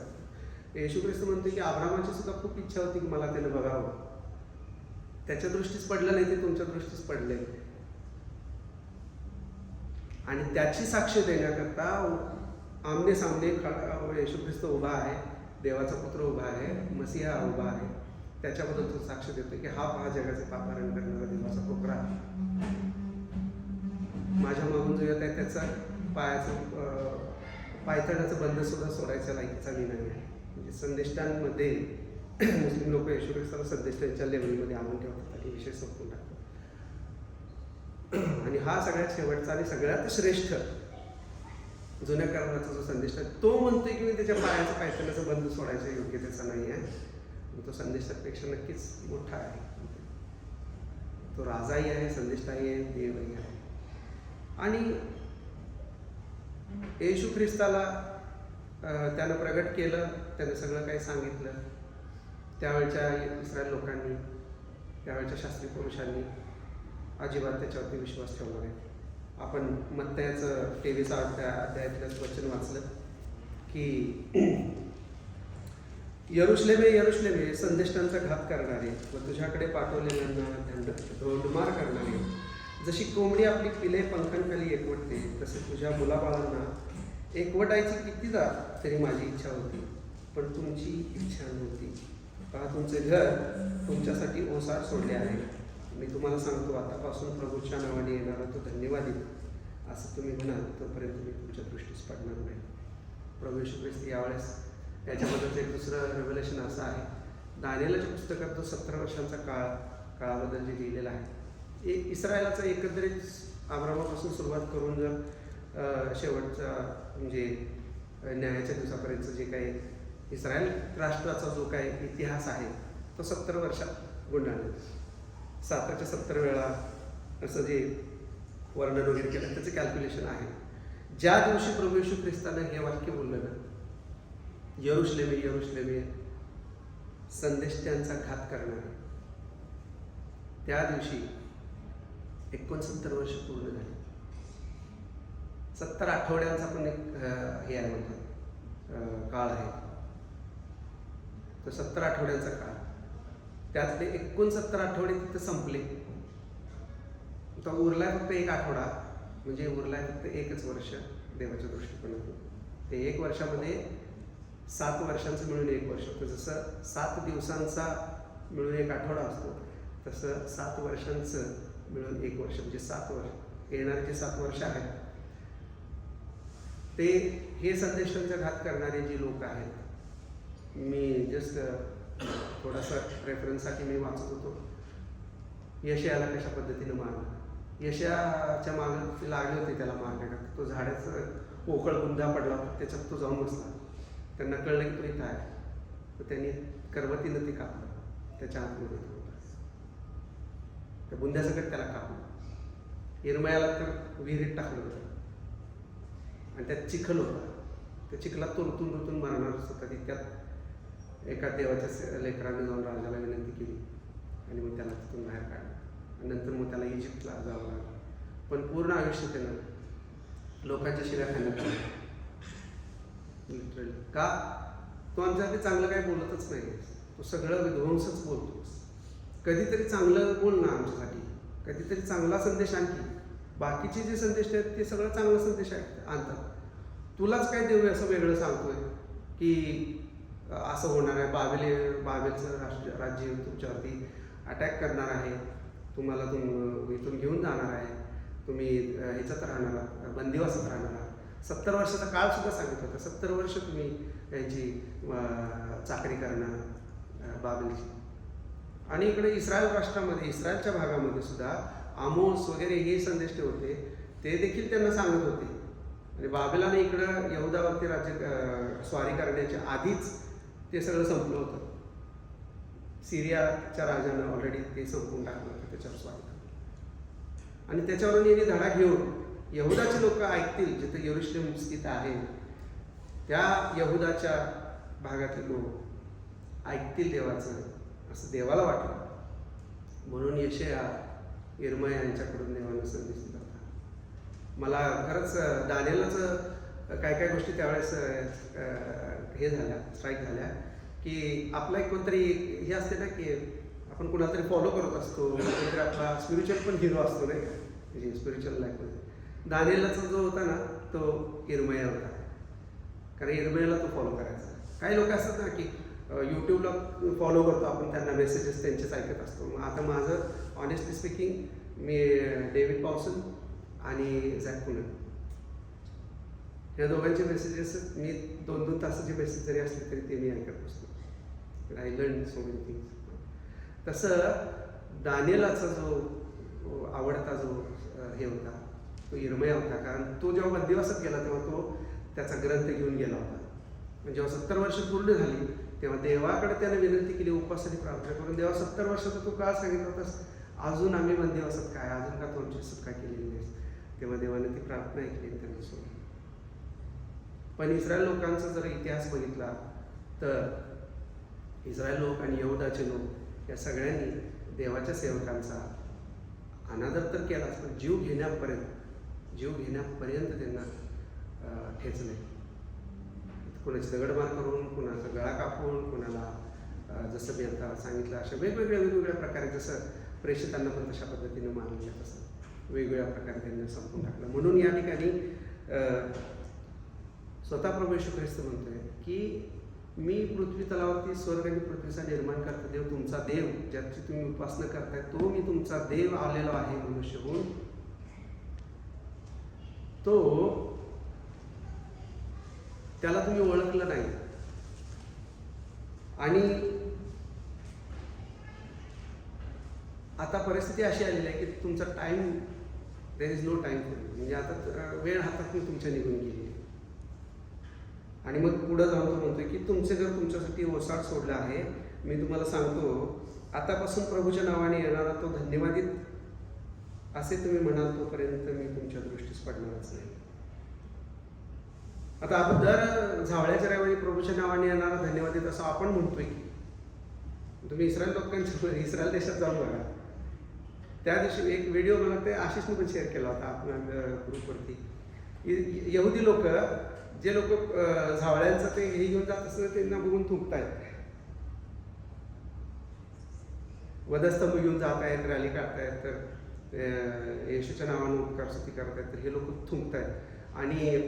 येशू ख्रिस्त म्हणतो की अब्रामाची सुद्धा खूप इच्छा होती की मला त्यानं बघावं. त्याच्या दृष्टीच पडलं नाही, ते तुमच्या दृष्टीच पडले. आणि त्याची साक्ष देण्याकरता आमने सामने येशू ख्रिस्त उभा आहे, देवाचा पुत्र उभा आहे, मसीहा उभा आहे. त्याच्याबद्दल तो साक्ष देतो की हा पहा जगाचे पापारण करणारा देवाचा कोपरा, माझ्या मागून जो येत आहे त्याचा पायथ्याचा बंद सुद्धा सोडायचा लायकीचा मी नाही आहे. म्हणजे संदेष्टांमध्ये मुस्लिम लोक येशू ख्रिस्ताला संदेष्टांच्या लेवलमध्ये आणून ठेवतात आणि विषय संपून टाकतात. आणि हा सगळ्यात शेवटचा आणि सगळ्यात श्रेष्ठ जुन्या कराराचा जो संदेश आहे तो म्हणतोय की मी त्याच्या पायाचा पायथ्याचा बंद सोडायचा योग्य त्याचा नाही आहे. तो संदेशापेक्षा नक्कीच मोठा आहे. तो राजाही आहे, संदेष्टाही आहे, देवही आहे. आणि येशू ख्रिस्ताला त्यानं प्रगट केलं, त्यानं सगळं काही सांगितलं. त्यावेळच्या इस्रायल लोकांनी त्यावेळच्या शास्त्री पुरुषांनी अजिबात त्याच्यावरती विश्वास ठेवला नाही. आपण मत्तयाचं 23 अध्यायातलं वचन वाचलं की यरुशलेमे यरुशलेमे संदेष्टांचा घात करणारे व तुझ्याकडे पाठवलेल्यांना धोंडमार करणारे, जशी कोंबडी आपली पिले पंखांखाली एकवटते तसे तुझ्या मुलाबाळांना एकवटायची कितीदा तरी माझी इच्छा होती, पण तुमची इच्छा नव्हती. पहा, तुमचे घर तुमच्यासाठी ओसाड सोडले आहे. मी तुम्हाला सांगतो, आतापासून प्रभूच्या नावाने येणारा तो धन्यवादी असं तुम्ही म्हणाल तोपर्यंत मी तुमच्या दृष्टीस पडणार नाही. प्रभू येशू ख्रिस्त यावेळेस याच्याबद्दलचं एक दुसरं रेव्हलेशन असं आहे, दानिएलच्या पुस्तकात जो 17 वर्षांचा काळाबद्दल जे लिहिलेला आहे, इस्रायलाचा एकंदरीत अब्रामापासून सुरुवात करून जर शेवटचा म्हणजे न्यायाच्या दिवसापर्यंत जे काही इस्रायल राष्ट्राचा जो काही इतिहास आहे तो 70 वर्षात गुंडाळला. 7च्या 70 वेळा असं जे वर्णन वगैरे केलं त्याचं कॅल्क्युलेशन आहे. ज्या दिवशी प्रभू येशू ख्रिस्तानं हे वाक्य बोललं ना, यरुशलेमे यरुशलेमे संदेष्ट्यांचा घात करणारे, त्या दिवशी 69 वर्ष पूर्ण झाली. 70 आठवड्यांचा पण एक हे आहे म्हणतात काळ आहे. तो 70 आठवड्यांचा काळ, त्यातले 69 आठवडे तिथं संपले. तो उरलाय फक्त 1 आठवडा, म्हणजे उरलाय फक्त 1च वर्ष देवाच्या दृष्टिकोनातून. ते 1 वर्षामध्ये 7 वर्षांचं मिळून 1 वर्ष होतं. जसं 7 दिवसांचा मिळून 1 आठवडा असतो, तसं 7 वर्षांचं मिळून 1 वर्ष, म्हणजे 7 वर्ष. येणारे जे 7 वर्ष आहेत ते हे संदेशांचा घात करणारे जे लोक आहेत, मी जस्ट थोडासा रेफरन्ससाठी मी वाचत होतो. यशायाला कशा पद्धतीनं मारलं, यशाच्या मागं लागले होते त्याला मारण्याकरता. तो झाडाचं पोकळ बुंदा पडला होता, त्याच्यात तो जाऊन बसला. त्यांना कळलं की तो इथं आहे, तर त्यांनी करवतीनं ते कापलं, त्याच्या आतमध्ये त्या बुंद्यासकट त्याला कापलं. यिर्मयाला तर विहिरीत टाकलं होतं आणि त्यात चिखल होता. त्या चिखलात तो ऋतून मारणारच होता. तितक्यात एका देवाच्या लेकराने जाऊन राजाला विनंती केली आणि मग त्याला तिथून बाहेर काढलं. आणि नंतर मग त्याला इजिप्तला जावं लागलं. पण पूर्ण आयुष्य त्यानं लोकांच्या शिव्या खाण्यात आलं, लिटरली. का? तो आमच्यासाठी चांगलं काही बोलतच नाही, तो सगळं विध्वंसच बोलतो. कधीतरी चांगलं बोल ना आमच्यासाठी, कधीतरी चांगला संदेश आणखी. बाकीचे जे संदेश आहेत ते सगळं चांगला संदेश आणतात. तुलाच काय देऊ असं वेगळं सांगतोय की असं होणार आहे, बाबेलचं राज्य तुमच्यावरती अटॅक करणार आहे, तुम्हाला इथून घेऊन जाणार आहे, तुम्ही ह्याच्यात राहणार आहात, बंदिवासात राहणार आहात. 70 वर्षाचा काळ सुद्धा सांगितलं होतं. 70 वर्ष तुम्ही यांची चाकरी करणार बाबेलची. आणि इकडे इस्रायल राष्ट्रामध्ये, इस्रायलच्या भागामध्ये सुद्धा आमोस वगैरे हे संदेश होते, ते देखील त्यांना सांगत होते. आणि बाबेलाने इकडं यहुदावरती राज्य स्वारी करण्याच्या आधीच ते सगळं संपलं होतं. सिरियाच्या राजानं ऑलरेडी ते संपवून टाकलं होतं, त्याच्यावर स्वारी करणं. आणि त्याच्यावरून यांनी धडा घेऊन यहुदाचे लोक ऐकतील, जिथे यरुशलेम स्थित आहे त्या यहुदाच्या भागातले लोक ऐकतील देवाचं, असं देवाला वाटलं. म्हणून यशाया यिर्मया यांच्याकडून देवानं संदेश दिला होता. मला खरंच दानिएलचं काय काय गोष्टी त्यावेळेस हे झाल्या, स्ट्राईक झाल्या की आपला एक कोणतरी हे असते ना की आपण कुणाला तरी फॉलो करत असतो, कोणतरी आपला स्पिरिच्युअल पण हिरो असतो नाही का, म्हणजे स्पिरिच्युअल लाईफमध्ये. दानिएलचा जो होता ना तो यिर्मया होता, कारण यिर्मयाला तो फॉलो करायचा. काही लोक असतात ना की यूट्यूबला फॉलो करतो आपण, त्यांना मेसेजेस त्यांचेच ऐकत असतो. मग आता माझं ऑनेस्टली स्पीकिंग मी डेव्हिड पॉसन आणि झॅक कुनन या दोघांचे मेसेजेस मी 2-2 तासाचे मेसेज जरी असले तरी ते मी ऐकत असतो. I learn so many things. तसं दानिएलाचा जो आवडता जो हे होता तो यिर्मया होता, कारण तो जेव्हा बंदिवासात गेला तेव्हा तो त्याचा ग्रंथ घेऊन गेला होता. म्हणजे जेव्हा 70 वर्ष पूर्ण झाली तेव्हा देवाकडे त्याने विनंती केली, उपवासाने प्रार्थना करून, देवा 70 वर्षाचा तू काळ सांगितला होतास, अजून आम्ही बंदिवासात काय, अजून का तू आमची सुटका केलेली नाही. तेव्हा देवाने ती प्रार्थना ऐकली त्यांना सोडली. पण इस्रायल लोकांचा जर इतिहास बघितला तर इस्रायल लोक आणि यहुदाचे लोक या सगळ्यांनी देवाच्या सेवकांचा अनादर तर केलाच, पण जीव घेण्यापर्यंत त्यांना ठेचले. कोणाची दगडमार करून, कुणाचा गळा कापून, कुणाला जसं मी आता सांगितलं अशा वेगवेगळ्या प्रकारे, जसं प्रेषितांना पण तशा पद्धतीनं मारलेलं, तसं वेगवेगळ्या प्रकारे त्यांनी संपून टाकलं. म्हणून या ठिकाणी स्वतः प्रभू येशू ख्रिस्त म्हणतोय की मी पृथ्वी तलावरती स्वर्ग आणि पृथ्वीचा निर्माण करता देव, तुमचा देव ज्याची तुम्ही उपासना करताय, तो मी तुमचा देव आलेलो आहे मनुष्य होऊन. तो त्याला तुम्ही ओळखलं नाही. आणि आता परिस्थिती अशी आलेली आहे की तुमचा time, there is no time for you, म्हणजे आता वेळ हातातून तुमच्या निघून गेली. आणि मग पुढं जाऊन तो म्हणतोय की तुमचे घर तुमच्यासाठी ओसाड सोडलं आहे. मी तुम्हाला सांगतो, आतापासून प्रभूच्या नावाने येणारा तो धन्यवादित असे तुम्ही म्हणाल तोपर्यंत मी तुमच्या दृष्टीस पडणारच नाही. आता आपण दर झावळ्याच्या रविवारी प्रभूच्या नावाने येणारा धन्यवादित असं आपण म्हणतोय की, तुम्ही इस्रायल देशात जाऊन बघा. त्या दिवशी एक व्हिडिओ मला ते आशिषने पण शेअर केला होता आपल्या ग्रुपवरती. यहुदी लोक, जे लोक झावळ्यांचं ते हे घेऊन जात असतं त्यांना बघून थुंकतायत, वधस्तंभ घेऊन जात आहेत, रॅली काढतायत, तर येशूच्या नावानं उपकार स्तुती करतायत, तर हे लोक थुंकतायत. आणि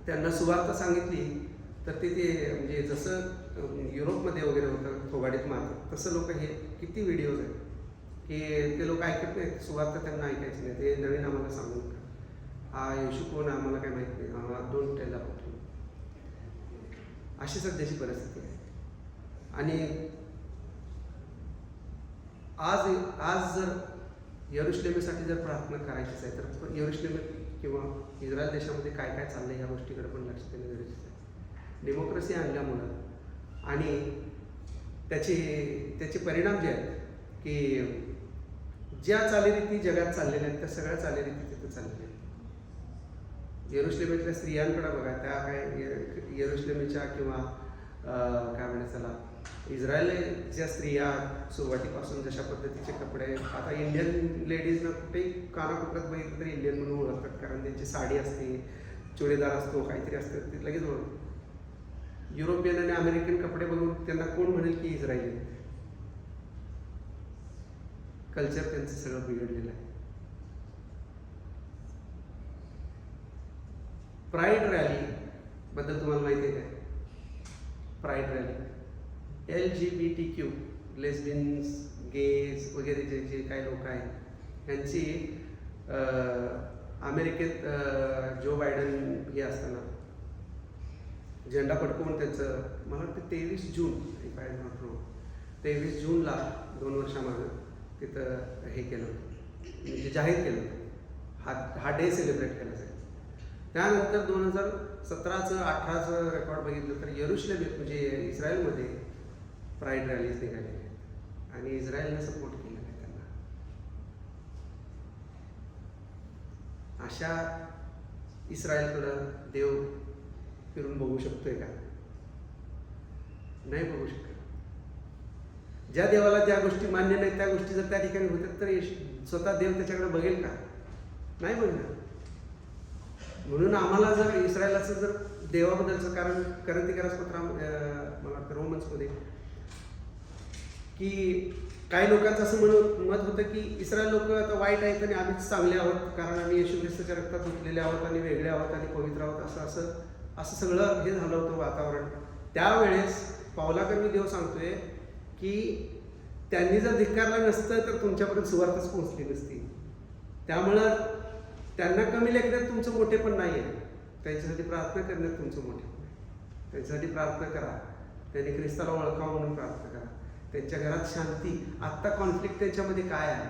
त्यांना सुवार्ता सांगितली तर ते म्हणजे जसं युरोपमध्ये वगैरे होतं थोबाडीत मारतात, तसं लोक, हे किती व्हिडिओज आहेत की ते लोक ऐकत नाहीत, सुवार्ता त्यांना ऐकायची नाही. ते नवीन आम्हाला सांगू नका, हा येशू कोण आम्हाला काय माहित नाही, डोंट टेल अबाउट हिम. अशी सध्याची परिस्थिती आहे. आणि आज जर यरुशलेमेसाठी जर प्रार्थना करायचीच आहे तर यरुशलेम किंवा इस्रायल देशामध्ये काय काय चाललंय ह्या गोष्टीकडे पण लक्ष देणं गरजेचं आहे. डेमोक्रेसी आणल्यामुळं आणि त्याचे परिणाम जे आहेत की ज्या चालीरीती जगात चाललेल्या आहेत त्या सगळ्या चालीरीती तिथे चाललेल्या आहेत. यरुशलेमेतल्या स्त्रियांकडे बघा, त्या काय यरुशलेमेच्या किंवा काय म्हणायचं त्याला इस्रायलच्या स्त्रिया सुरुवातीपासून जशा पद्धतीचे कपडे, आता इंडियन लेडीजना कुठेही कानाकोपऱ्यात बघितलं तरी इंडियन म्हणून ओळखतात, कारण त्यांची साडी असते, चुडीदार असतो, काहीतरी असतं, ते लगेच ओळखतात. युरोपियन आणि अमेरिकन कपडे बघून त्यांना कोण म्हणेल की इस्रायली. कल्चर त्यांचं सगळं बिघडलेलं आहे. प्राईड रॅली बद्दल तुम्हाला माहिती आहे काय? प्राईड रॅली LGBTQ, लेस्बियन्स, गेज वगैरे जे काही लोक आहेत त्यांची अमेरिकेत जो बायडन हे असताना झेंडा फडकवून त्यांचं, मला वाटतं 23 जून, इफ आय नॉट रॉंग, 23 जूनला 2 वर्षामागं तिथं हे केलं होतं, म्हणजे जाहीर केलं होतं, हा डे सेलिब्रेट केला जाईल. त्यानंतर 2017चं 18चं रेकॉर्ड बघितलं तर यरुशलेम म्हणजे इस्रायलमध्ये प्राईड रॅलीज निघालेल्या आहेत आणि इस्रायलने सपोर्ट केलेला आहे त्यांना. अशा इस्रायलकडं देव फिरून बघू शकतोय का? नाही बघू शकत. ज्या देवाला ज्या गोष्टी मान्य नाहीत त्या गोष्टी जर त्या ठिकाणी होतात तर स्वतः देव त्याच्याकडे बघेल का? नाही बघणार. म्हणून आम्हाला जर इस्रायलाचं जर देवाबद्दलचं, कारण करंथीकरास पत्र मला वाटतं रोमन्समध्ये की काही लोकांचं असं मत होतं की इस्रायल लोक आता वाईट आहेत आणि आम्हीच चांगले आहोत, कारण आम्ही येशू ख्रिस्ताच्या रक्तात उठलेले आहोत आणि वेगळे आहोत आणि पवित्र आहोत, असं सगळं हे झालं होतं वातावरण. त्यावेळेस पावलाकरवी देव सांगतोय की त्यांनी जर धिक्कारलं नसतं तर तुमच्यापर्यंत सुवार्ताच पोहोचली नसती. त्यामुळं त्यांना कमी लेखण्यात तुमचं मोठेपण नाही आहे, त्यांच्यासाठी प्रार्थना करण्यात तुमचं मोठेपण आहे. त्यांच्यासाठी प्रार्थना करा, त्यांनी ख्रिस्ताला ओळखावं म्हणून प्रार्थना करा, त्यांच्या घरात शांती. आत्ता कॉन्फ्लिक्ट त्यांच्यामध्ये काय आहे?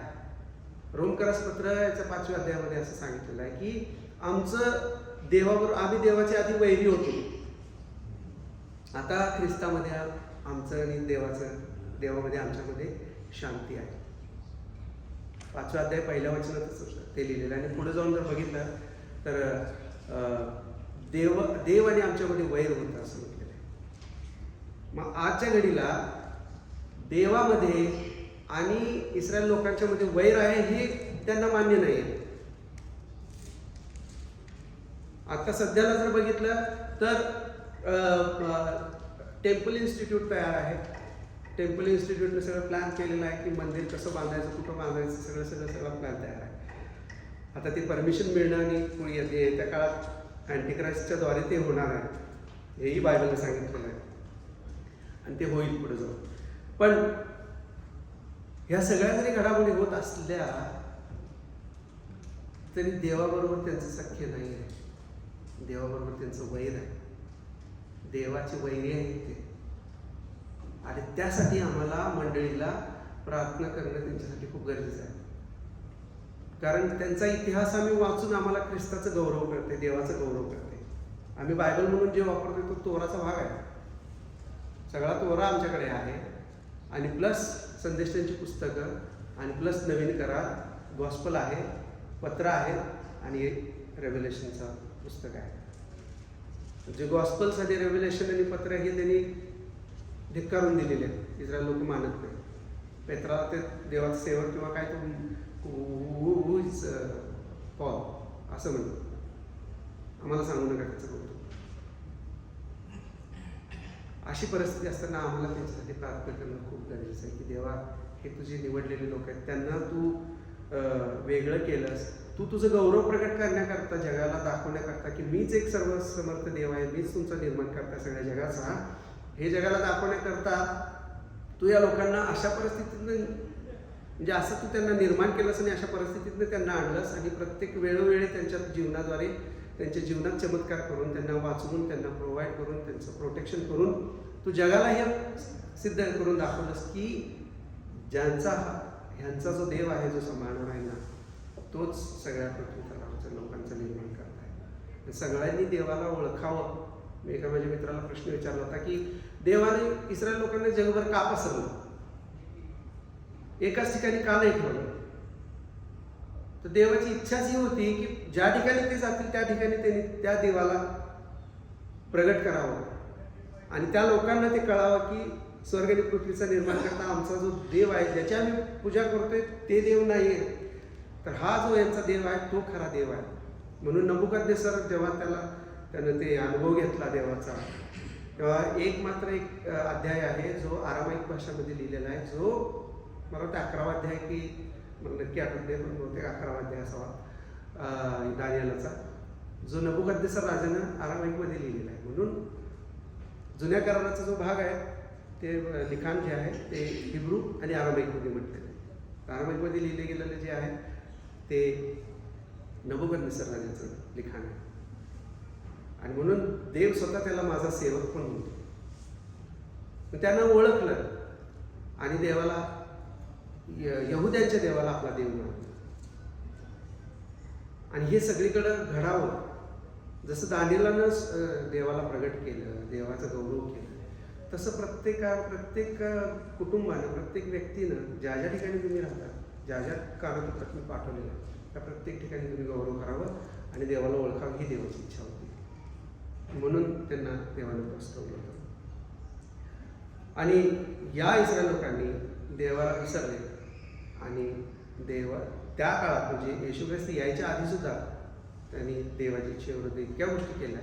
रोमकरास पत्र याच्या 5व्या अध्यायामध्ये असं सांगितलेलं आहे की आमचं देवाबरोबर, आम्ही देवाच्या आधी वैरी होतो, आता ख्रिस्तामध्ये आमचं आणि देवामध्ये आमच्यामध्ये शांती आहे. 5वा अध्याय 1ल्या वचनातच ते लिहिलेलं आहे. आणि पुढे जाऊन जर बघितलं तर देव आणि आमच्यामध्ये वैर होतं असं म्हटलेलं आहे. मग आजच्या घडीला देवामध्ये आणि इस्रायल लोकांच्या मध्ये वैर आहे हे त्यांना मान्य नाही आहे. आता सध्याला जर बघितलं तर टेम्पल इन्स्टिट्यूट तयार आहे. टेम्पल इन्स्टिट्यूटने सगळं प्लॅन केलेलं आहे की मंदिर कसं बांधायचं, कुठं बांधायचं, सगळं प्लॅन तयार आहे. आता ते परमिशन मिळणं आणि येत्या काळात अँटिक्राइस्टच्या द्वारे ते होणार आहे, हेही बायबलने सांगितलेलं आहे आणि ते होईल पुढे जाऊन. पण ह्या सगळ्या जरी घडामोडी होत असल्या तरी देवाबरोबर त्यांचं सख्य नाही आहे, देवाबरोबर त्यांचं वैर आहे, देवाचे वैरी आहेत ते. आणि त्यासाठी आम्हाला मंडळीला प्रार्थना करणं त्यांच्यासाठी खूप गरजेचं आहे. कारण त्यांचा इतिहास आम्ही वाचून आम्हाला ख्रिस्ताचा गौरव करते, देवाचा गौरव करते. आम्ही बायबल म्हणून जे वापरतो तो तोराचा भाग आहे, सगळा तोरा आमच्याकडे आहे. आणि प्लस संदेशांची पुस्तकं आणि प्लस नवीन करार, गॉस्पल आहे, पत्र आहे आणि रेव्हेलेशनचं पुस्तक आहे. जे गॉस्पल्स आणि रेव्हेलेशन आणि पत्र हे त्यांनी धिक्कारून दिलेले आहेत, इस्रायल लोक मानत नाही. पेत्राला ते देवाचं सेवक किंवा काय तो पॉल असं म्हणतो, आम्हाला सांगू नका त्याचं कौतुक. अशी परिस्थिती असताना आम्हाला त्यांच्यासाठी प्रार्थना करणं खूप गरजेचं आहे की देवा, हे तुझे निवडलेले लोक आहेत, त्यांना तू वेगळं केलंस, तू तुझं गौरव प्रकट करण्याकरता, जगाला दाखवण्याकरता की मीच एक सर्वसमर्थ देव आहे, मीच तुमचा निर्माण करता सगळ्या जगाचा, हे जगाला दाखवण्याकरता तू या लोकांना अशा परिस्थितीतनं, म्हणजे असं तू त्यांना निर्माण केलंस आणि अशा परिस्थितीतनं त्यांना आणलंस आणि प्रत्येक वेळोवेळी त्यांच्या जीवनाद्वारे त्यांच्या जीवनात चमत्कार करून, त्यांना वाचवून, त्यांना प्रोव्हाइड करून, त्यांचं प्रोटेक्शन करून तू जगाला हे सिद्ध करून दाखवलंस की ह्यांचा जो देव आहे, जो सांभाळणार आहे ना, तोच सगळ्या पृथ्वीतलावरच्या लोकांचं निर्माण करत आहे. सगळ्यांनी देवाला ओळखावं. मी एका माझ्या मित्राला प्रश्न विचारला होता की देवाने इस्रायल लोकांना जगभर का पसरलं, एकाच ठिकाणी का नाही ठेवलं? तर देवाची इच्छाच ही होती की ज्या ठिकाणी ते जातील त्या ठिकाणी त्यांनी त्या देवाला प्रगट करावं आणि त्या लोकांना ते कळावं की स्वर्ग आणि पृथ्वीचा निर्माण करता आमचा जो देव आहे, ज्याची आम्ही पूजा करतोय ते देव नाही आहे, तर हा जो यांचा देव आहे तो खरा देव आहे. म्हणून नबुकदनेस्सर जेव्हा त्यानं ते अनुभव घेतला देवाचा, तेव्हा एक अध्याय आहे जो आरामाईक भाषामध्ये लिहिलेला आहे, जो मला वाटतं 11वा अध्याय की मला नक्की आठवत नाही, पण बहुतेक 11वा अध्याय असावा दानिएलचा, जो नबुकदनेस्सर राजानं आरामाईकमध्ये लिहिलेला आहे. म्हणून जुन्या कराराचा जो भाग आहे ते लिखाण जे आहे ते हिब्रू आणि आरामाईकमध्ये म्हटलेलं आहे. आरामाईकमध्ये लिहिले गेलेलं जे आहे ते नबुकदनेस्सर राजाचं लिखाण आहे. आणि म्हणून देव स्वतः त्याला माझा सेवक पण म्हणतो. त्यानं ओळखलं आणि देवाला, यहुद्यांच्या देवाला आपला देव मानतो. आणि हे सगळीकडं घडावं. जसं दानिएलानं देवाला प्रगट केलं, देवाचं गौरव केलं, तसं प्रत्येक कुटुंबानं, प्रत्येक व्यक्तीनं ज्या ज्या ठिकाणी तुम्ही राहता, ज्या ज्या कानात तुम्ही पाठवलेलं आहे, त्या प्रत्येक ठिकाणी तुम्ही गौरव करावं आणि देवाला ओळखावं ही देवाची इच्छा होती. म्हणून त्यांना देवानं प्रस्तावलं होतं. आणि या इस्रायल लोकांनी देवाला विसरले आणि त्या काळात म्हणजे येशू ख्रिस्त यायच्या आधी सुद्धा त्यांनी देवाची इच्छेविरुद्ध इतक्या गोष्टी केल्या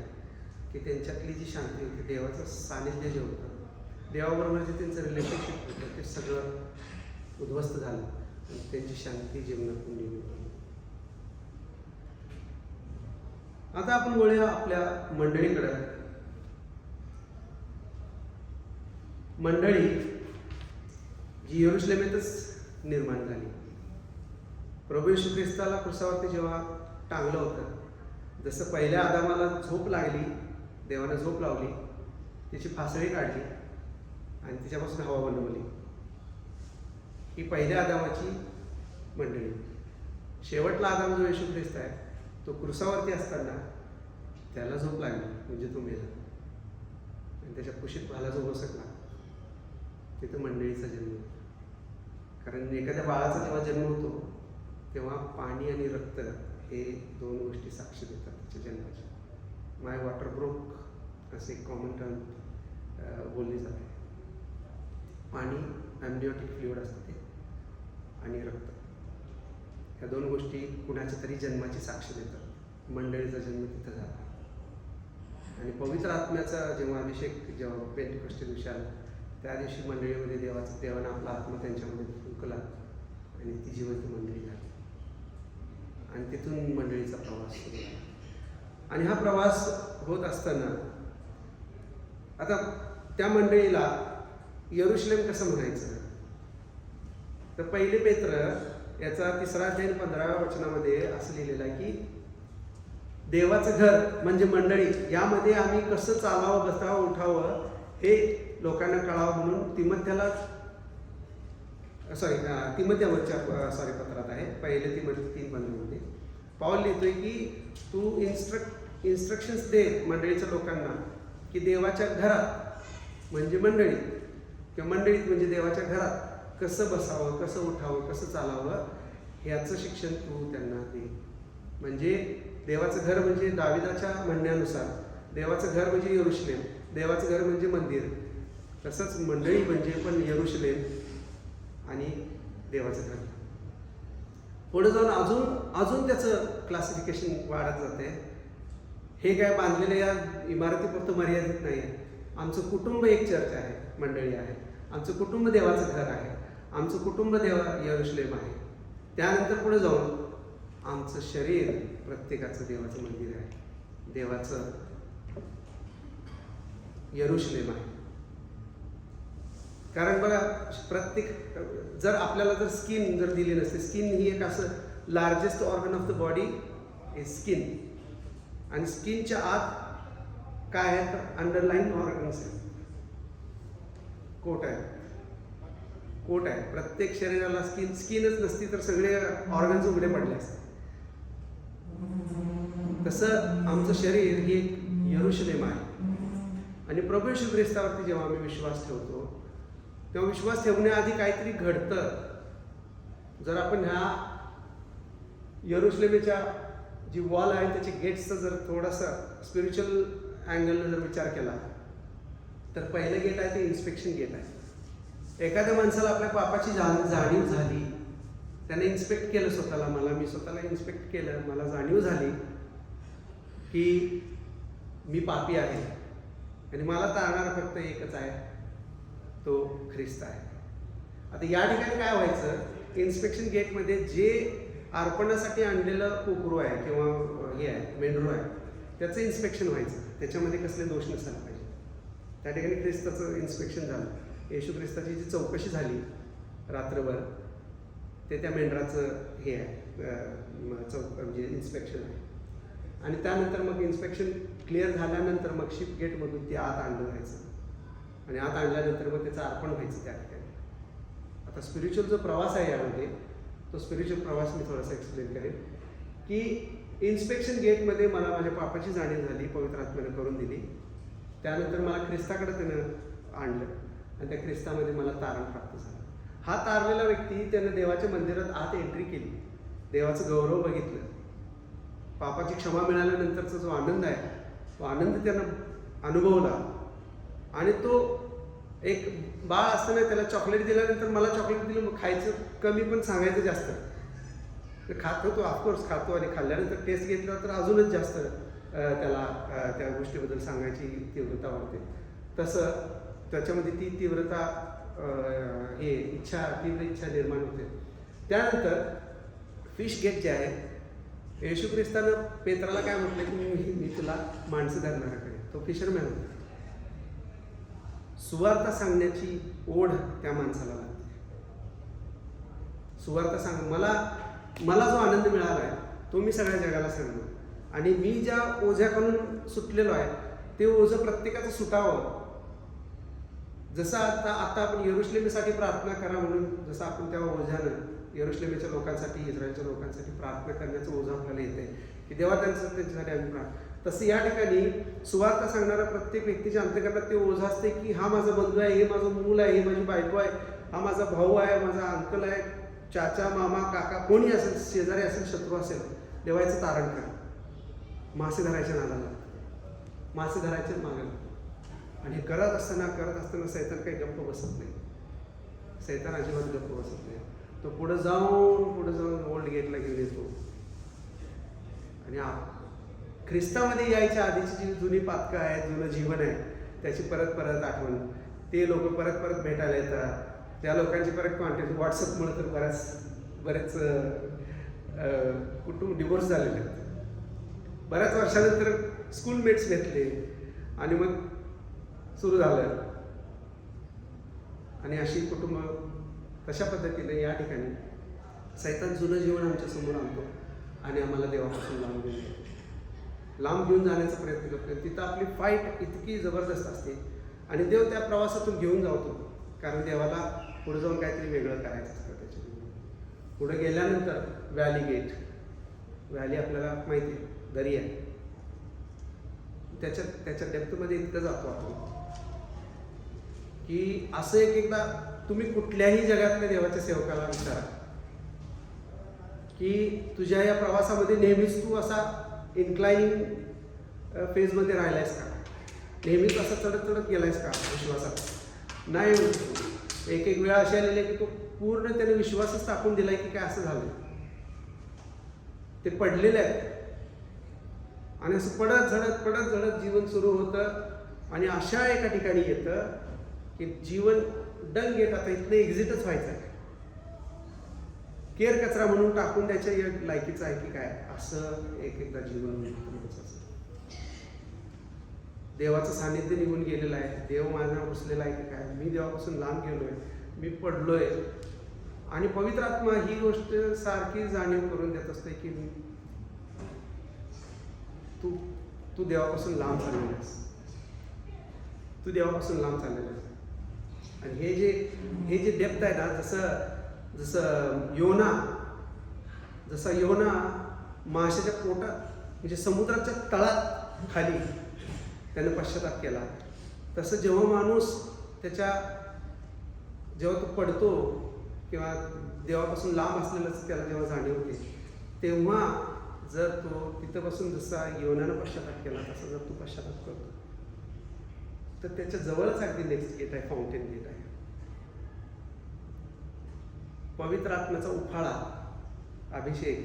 की त्यांच्यातली जी शांती होती, देवाचं सानिध्य जे होतं, देवाबरोबर जे त्यांचं रिलेशनशिप होतं, ते सगळं उद्ध्वस्त झालं आणि त्यांची शांती जीवनातून निघून गेली. आता आपण वळूया आपल्या मंडळीकडे. मंडळी जी यरुशलेमेतच निर्माण झाली. प्रभू येशू ख्रिस्ताला क्रुसावरती जेव्हा टांगलं होतं, जसं पहिल्या आदामाला झोप लागली, देवानं झोप लावली, त्याची फासळी काढली आणि तिच्यापासून हवा बनवली, ही पहिल्या आदामाची मंडळी. शेवटला आदाम जो येशू ख्रिस्त आहे, तो क्रुसावरती असताना त्याला झोप लागली म्हणजे तो मेला आणि त्याच्या कुशीत भाला जो बसकला, तिथं मंडळीचा जन्म. कारण एखाद्या बाळाचा जेव्हा जन्म होतो तेव्हा पाणी आणि रक्त हे दोन गोष्टी साक्ष देतात त्याच्या जन्माची. माय वॉटर ब्रोक असे कॉमन टर्म बोलली जाते. पाणी ॲम्निओटिक फ्लुइड असतं ते, आणि रक्त. ह्या दोन गोष्टी कुणाच्या तरी जन्माची साक्ष देतात. मंडळीचा जन्म तिथं झाला आणि पवित्र आत्म्याचा जेव्हा अभिषेक जेव्हा पेंटेकोस्ते दिवशी आला त्या दिवशी मंडळीमध्ये देवानं आपला आत्मा त्यांच्यामध्ये फुंकला आणि ती जिवंत मंडळी झाली आणि तिथून मंडळीचा प्रवास सुरू झाला. आणि हा प्रवास होत असताना आता त्या मंडळीला यरुशलेम कसं म्हणायचं, तर पहिले पेत्र याचा 3 अध्याय 15व्या वचनामध्ये असं लिहिलेलं आहे की देवाचं घर म्हणजे मंडळी, यामध्ये आम्ही कसं चालावं, बसावं, उठावं हे लोकांना कळावं म्हणून तिमोथेवरच्या पत्रात आहे, पहिले तिमोथी 3:15 पाऊल लिहितोय की तू इन्स्ट्रक्शन्स दे मंडळीच्या लोकांना की देवाच्या घरात म्हणजे मंडळी किंवा मंडळीत म्हणजे देवाच्या घरात कसं बसावं, कसं उठावं, कसं चालावं याचं शिक्षण तू त्यांना दे. म्हणजे देवाचं घर म्हणजे दाविदाच्या म्हणण्यानुसार देवाचं घर म्हणजे यरुशलेम, देवाचं घर म्हणजे मंदिर, तसंच मंडळी म्हणजे पण यरुशलेम आणि देवाचं घर. पुढे जाऊन अजून त्याचं क्लासिफिकेशन वाढत जाते. हे काय बांधलेल्या या इमारतीपुरतं मर्यादित नाही आहे. आमचं कुटुंब एक चर्च आहे, मंडळी आहे. आमचं कुटुंब देवाचं घर आहे. आमचं कुटुंब यरुशलेम आहे. त्यानंतर पुढे जाऊन आमचं शरीर प्रत्येकाचं देवाचं मंदिर आहे, देवाचं यरुशलेम आहे. कारण बघा जर आपल्याला जर स्किन जर दिली नसते, स्किन ही एक असं largest organ of the body is skin, आणि स्किनच्या आत काय आहे तर अंडरलाईन ऑर्गन्स आहे, कोट आहे. प्रत्येक शरीराला स्किनच नसती तर सगळे ऑर्गन्स उघडे पडले असते. तसं आमचं शरीर हे एक यरुशलेम आहे. आणि प्रभू येशू ख्रिस्तावरती जेव्हा आम्ही विश्वास ठेवतो तेव्हा विश्वास ठेवण्याआधी काहीतरी घडतं. जर आपण ह्या यरुशलेमेच्या जी वॉल आहे त्याची गेट्सचा जर थोडासा स्पिरिच्युअल अँगलने जर विचार केला तर पहिलं गेट आहे ते इन्स्पेक्शन गेट आहे. एखाद्या माणसाला आपल्या पापाची जाणीव झाली, त्याने इन्स्पेक्ट केलं स्वतःला, मी स्वतःला इन्स्पेक्ट केलं, मला जाणीव झाली की मी पापी आहे आणि मला तारणारा फक्त एकच आहे, तो ख्रिस्त आहे. आता या ठिकाणी काय व्हायचं, इन्स्पेक्शन गेटमध्ये जे अर्पणासाठी आणलेलं कोकरू आहे किंवा हे आहे मेंढरू आहे त्याचं इन्स्पेक्शन व्हायचं, त्याच्यामध्ये कसले दोष नसायला पाहिजे. त्या ठिकाणी ख्रिस्ताचं इन्स्पेक्शन झालं. येशू ख्रिस्ताची जी चौकशी झाली रात्रभर ते त्या मेंढराचं हे आहे म्हणजे इन्स्पेक्शन आहे. आणि त्यानंतर मग इन्स्पेक्शन क्लिअर झाल्यानंतर मग शिप गेटमधून ते आत आणलं जायचं आणि आत आणल्यानंतर मग त्याचं अर्पण व्हायचं त्या ठिकाणी. आता स्पिरिच्युअल जो प्रवास आहे यामध्ये तो स्पिरिच्युअल प्रवास मी थोडासा एक्सप्लेन करेन की इन्स्पेक्शन गेटमध्ये मला माझ्या पापाची जाणीव झाली, पवित्र आत्म्यानं करून दिली. त्यानंतर मला ख्रिस्ताकडे त्यानं आणलं आणि त्या ख्रिस्तामध्ये मला तारण प्राप्त झालं. हा तारलेला व्यक्ती त्यानं देवाच्या मंदिरात आत एंट्री केली, देवाचं गौरव बघितलं, पापाची क्षमा मिळाल्यानंतरचा जो आनंद आहे तो आनंद त्यानं अनुभवला. आणि तो एक बाळ असताना त्याला चॉकलेट दिल्यानंतर मला चॉकलेट दिलं, मग खायचं कमी पण सांगायचं जास्त, तर खातो तो ऑफकोर्स खातो आणि खाल्ल्यानंतर टेस्ट घेतला तर अजूनच जास्त त्याला त्या गोष्टीबद्दल सांगायची तीव्रता वाढते. तसं त्याच्यामध्ये ती तीव्रता तीव्र इच्छा निर्माण होते. त्यानंतर फिश गेट जे आहे, येशू ख्रिस्तानं पेत्राला काय म्हटलं की मी तुला माणसं धरणाऱ्याकडे, तो फिशरमॅन होता. सुवार्ता सांगण्याची ओढ त्या माणसाला लागते. सुवार्ता सांग, मला जो आनंद मिळाला आहे तो मी सगळ्या जगाला सांगतो. आणि मी ज्या ओझ्याकडून सुटलेलो आहे ते ओझं प्रत्येकाचं सुटावं. जसं आता आपण यरुशलेमेसाठी प्रार्थना करा म्हणून जसं आपण त्या ओझ्यानं यरुशलेमेच्या लोकांसाठी, इस्रायलच्या लोकांसाठी प्रार्थना करण्याचं ओझं आपल्याला येते की देवा त्यांच्यासाठी आम्ही प्रार्थना, तसं या ठिकाणी सुवार्ता सांगणारा प्रत्येक व्यक्तीच्या अंतर्गतात ते ओझं असते की हा माझा बंधू आहे, हे माझं मूल आहे, हे माझी बायको आहे, हा माझा भाऊ आहे, माझा अंकल आहे, चाचा, मामा, काका, कोणी असेल, शेजारी असेल, शत्रू असेल, देवाचं तारण करा. मासे धरायच्या नादाला, मासे धरायचे मागायला. आणि हे करत असताना सैतान काही गप्प बसत नाही. सैतान अजिबात गप्प बसत नाही. तो पुढं जाऊन ओल्ड गेटला घेऊन येतो. आणि ख्रिस्तामध्ये यायच्या आधीची जी जुनी पातकं आहेत, जुनं जीवन आहे, त्याची परत परत आठवण. ते लोक परत परत भेटायला येतात. त्या लोकांची परत कॉन्टॅक्ट व्हॉट्सअपमुळे तर बरेच कुटुंब डिवोर्स झालेले आहेत. बऱ्याच वर्षानंतर स्कूलमेट्स भेटले आणि मग सुरू झालं. आणि अशी कुटुंब तशा पद्धतीने या ठिकाणी सैतान जुनं जीवन आमच्या समोर आणतो आणि आम्हाला देवापासून लांब घेऊन जाण्याचा प्रयत्न करतो. तिथं आपली फाईट इतकी जबरदस्त असते आणि देव त्या प्रवासातून घेऊन जातो, कारण देवाला पुढे जाऊन काहीतरी वेगळं करायचं असतं. त्याच्यामध्ये पुढे गेल्यानंतर व्हॅली आपल्याला माहिती आहे, दरी आहे. त्याच्या डेप्थमध्ये इतकं जातो आपण की असं एकदा तुम्ही कुठल्याही जगातल्या देवाच्या सेवकाला विचारा की तुझ्या या प्रवासामध्ये नेहमीच तू असा इन्क्लाइनिंग फेजमध्ये राहिलायस का, नेहमीच असा चढत गेलायस का विश्वासात? नाही. एक वेळा अशी आलेली आहे की तो पूर्ण त्याने विश्वासच टाकून दिलाय की काय असं झालं. ते पडलेले आहेत आणि असं पडत झडत जीवन सुरू होतं आणि अशा एका ठिकाणी येतं की जीवन डंग येत, आता इथलं एक्झिटच व्हायचं आहे, केर कचरा म्हणून टाकून द्यायच्या लायकीचं आहे की काय, असं एकदा जीवन देवाचं सानिध्य निघून गेलेलं आहे. देव माझ्या बसलेला आहे की काय, मी देवापासून लांब गेलोय, मी पडलोय. आणि पवित्र आत्मा ही गोष्ट सारखी जाणीव करून देत असते की तू देवापासून लांब चाललेला आहेस, तू देवापासून लांब चाललेला आहेस. आणि हे जे डेप्थ आहे ना, जसं योना माशाच्या पोटात म्हणजे समुद्राच्या तळात खाली त्याने पश्चाताप केला, तसं जेव्हा माणूस जेव्हा तो पडतो किंवा देवापासून लांब असलेलंच त्याला जेव्हा जाणीव होते, तेव्हा जर तो तिथं बसून जसा योनानं पश्चाताप केला तसा जर तू पश्चाताप करतो तर त्याच्या जवळच अगदी नेक्स्ट गेट आहे, फाउंटेन गेट आहे. पवित्र आत्म्याचा उफाळा, अभिषेक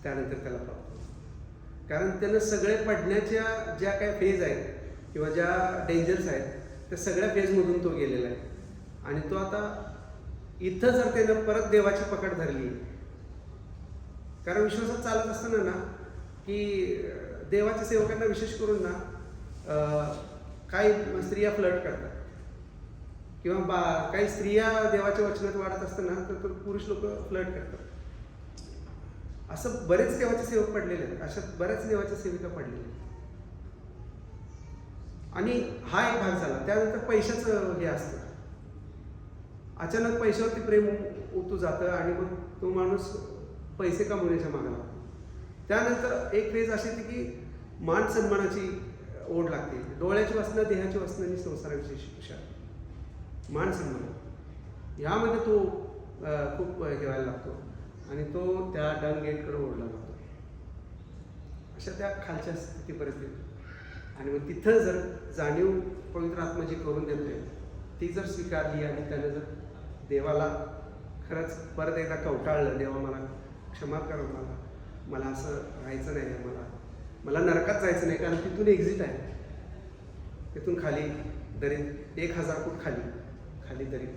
त्यानंतर त्याला प्राप्त होतो. कारण त्यानं सगळे पडण्याच्या ज्या काही फेज आहेत किंवा ज्या डेंजर्स आहेत त्या सगळ्या फेजमधून तो गेलेला आहे. आणि तो आता इथं जर त्यानं परत देवाची पकड धरली, कारण विश्वासात चालत असताना ना की देवाच्या सेवकांना विशेष करून ना काही स्त्रिया फ्लर्ट करतात किंवा काही स्त्रिया देवाच्या वचनात वाढत असताना तर पुरुष लोक फ्लर्ट करतात. असं बरेच देवाचे सेवक पडलेले आहेत, अशा बऱ्याच देवाच्या सेविका पडलेल्या आहेत. आणि हा एक भाग झाला. त्यानंतर पैशाचं हे असतं, अचानक पैशावरती प्रेम उतू जातं आणि मग तो माणूस पैसे कमवण्याच्या मागे लागतो. त्यानंतर एक फेज अशी येते की मान सन्मानाची ओढ लागते. डोळ्याची वासना, देहाची वासना आणि संसाराविषयी शिक्षा, मान सन्मान ह्यामध्ये तो खूप हेवायला लागतो आणि तो त्या डंग गेटकडे ओढला जातो. अशा त्या खालच्या स्थितीपर्यंत येतो. आणि मग तिथं जर जाणीव पवित्र आत्मा जी करून देते ती जर स्वीकारली आणि त्याने जर देवाला खरंच परत एकदा कवटाळलं, देवा मला क्षमा कर, मला असं राहायचं नाही, मला नरकात जायचं नाही, कारण तिथून एक्झिट आहे, तिथून खाली दरीत 1000 फूट खाली दरीत.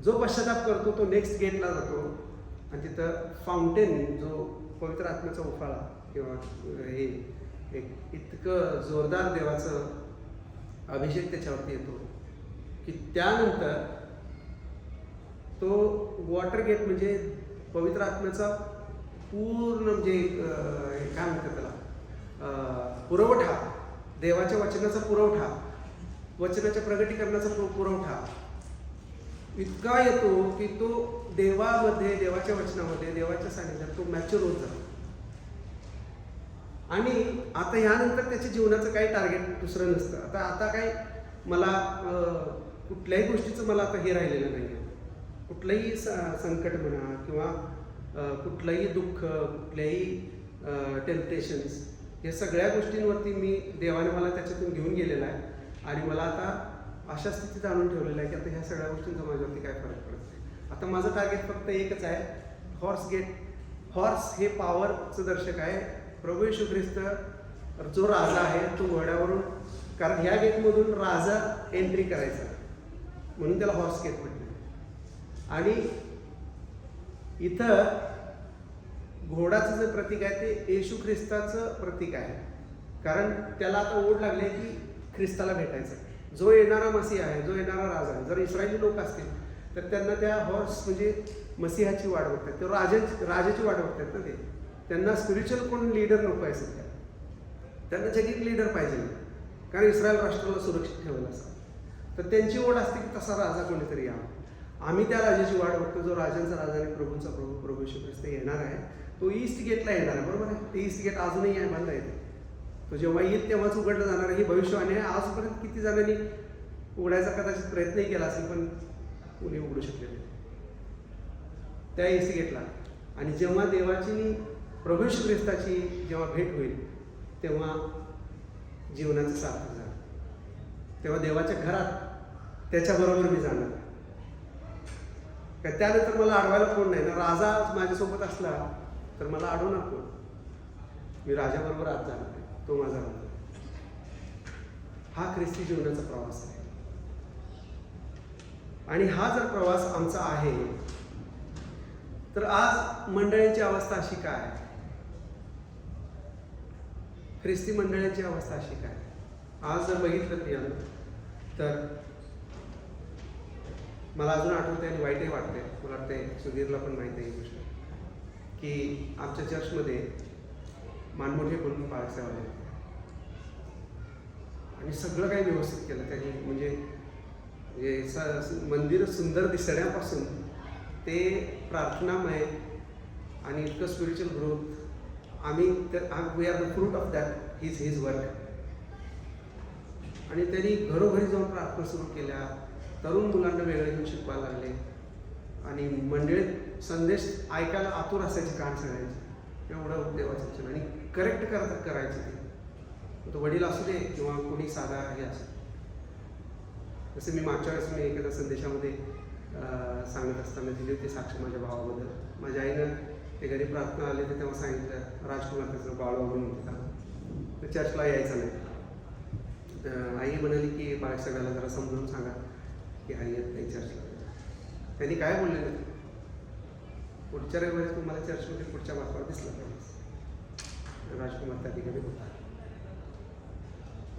जो पश्चाताप करतो तो नेक्स्ट गेटला जातो आणि तिथं फाउंटेन, जो पवित्र आत्म्याचा उफाळा किंवा हे एक इतकं जोरदार देवाचं अभिषेक त्याच्यावरती येतो की त्यानंतर तो वॉटर गेट म्हणजे पवित्र आत्म्याचा पूर्ण म्हणजे काय म्हणतात त्याला, पुरवठा, देवाच्या वचनाचा पुरवठा, वचनाच्या प्रगटीकरणाचा पुरवठा इतका येतो की तो देवामध्ये, देवाच्या वचनामध्ये, देवाच्या सानिध्यात तो मॅच्युअर होत जातो. आणि आता ह्यानंतर त्याच्या जीवनाचं काही टार्गेट दुसरं नसतं. आता काय मला कुठल्याही गोष्टीचं मला आता हे राहिलेलं नाही आहे. कुठलंही संकट म्हणा किंवा कुठलंही दुःख, कुठल्याही टेम्पटेशन्स, या सगळ्या गोष्टींवरती देवाने मला त्याच्यातून घेऊन गेलेला आहे. आणि मला आता अशा स्थितीत आणून ठेवलेलं आहे की आता ह्या सगळ्या गोष्टींचा माझ्यावरती काय फरक पडत नाही. आता माझं टार्गेट फक्त एकच आहे, हॉर्स हे पॉवरचं दर्शक आहे. प्रभू येशू ख्रिस्त जो राजा आहे तो घोड्यावरून, कारण ह्या गेटमधून राजा एंट्री करायचा म्हणून त्याला हॉर्स गेट म्हटलं. आणि इथं घोडाचं जे प्रतीक आहे ते येशू ख्रिस्ताचं प्रतीक आहे, कारण त्याला आता ओढ लागली आहे की ख्रिस्ताला भेटायचं. जो येणारा मसीह आहे, जो येणारा राजा आहे. जर इस्रायली लोक असतील तर त्यांना त्या हॉर्स म्हणजे मसीहाची वाट बघतात, ते राजाची वाट बघतात ना. ते त्यांना स्पिरिच्युअल कोण लीडर नको आहे सध्या, त्यांना जगिक लीडर पाहिजे, कारण इस्रायल राष्ट्राला सुरक्षित ठेवलं असं. तर त्यांची ओढ असते की तसा राजा कोणीतरी यावा. आम्ही त्या राजाची वाट बघतो जो राजांचा राजा आणि प्रभूंचा प्रभू, प्रभू येशू ख्रिस्त येणार आहे. तो ईस्ट गेटला येणार आहे, बरोबर आहे. ते ईस्ट गेट अजूनही आहे, बंद आहे ते. तो जेव्हा येईल तेव्हाच उघडलं जाणार आहे. ही भविष्यवाणी आहे. आजपर्यंत किती जणांनी उघडायचा कदाचित प्रयत्नही केला असेल, पण कोणी उघडू शकले नाही त्या ईस्ट गेटला. आणि जेव्हा देवाची प्रभू येशू ख्रिस्ताची जेव्हा भेट होईल तेव्हा जीवनाचं सार्थक झालं. तेव्हा देवाच्या घरात त्याच्याबरोबर मी जाणार. का त्यानंतर मला अडवायला कोण नाही ना. राजा माझ्यासोबत असला तर मला अडवणार कोण. मी राजाबरोबर आत जाणार, तो माझा राजा. हा ख्रिस्ती जीवनाचा प्रवास आहे. आणि हा जर प्रवास आमचा आहे तर आज मंडळींची अवस्था अशी काय, ख्रिस्ती मंडळींची अवस्था अशी काय. आज जर बघितलं प्रियानं तर मला अजून आठवते आणि वाईटही वाटते. मला वाटते सुधीरला पण माहिती आहे ही गोष्ट की आमच्या चर्चमध्ये मानमोठे बोलून पाळसेवाले होते आणि सगळं काही व्यवस्थित केलं त्यांनी. म्हणजे मंदिर सुंदर दिसण्यापासून ते प्रार्थनामय आणि इतकं स्पिरिच्युअल ग्रोथ. आम्ही we are the fruit of that his work. आणि त्यांनी घरोघरी जाऊन प्रार्थना सुरू केल्या, तरुण मुलांना वेगळे घेऊन शिकवायला लागले आणि मंडळीत संदेश ऐकायला आतुर असायचे कान सगळ्यांचे. एवढं देवाचं आणि करेक्ट करायचे ते. तो वडील असू दे किंवा कोणी साधा हे असो. जसं मी मागच्या वेळेस मी एखाद्या संदेशामध्ये सांगत असताना दिली होती साक्ष माझ्या भावाबद्दल. माझ्या आईनं ते घरी प्रार्थना आले तर तेव्हा सांगितलं राजकुमार त्याचं बाळ म्हणून होता, तर चर्चला यायचं नाही. आई म्हणाली की बाळ सगळ्याला जरा समजून सांगा की आई येत नाही चर्चला. त्यांनी काय बोलले नाही, पुढच्या रविवारी तुम्हाला चर्चमध्ये पुढच्या वातावर दिसलं पाहिजे. राजकुमार त्या ठिकाणी होता.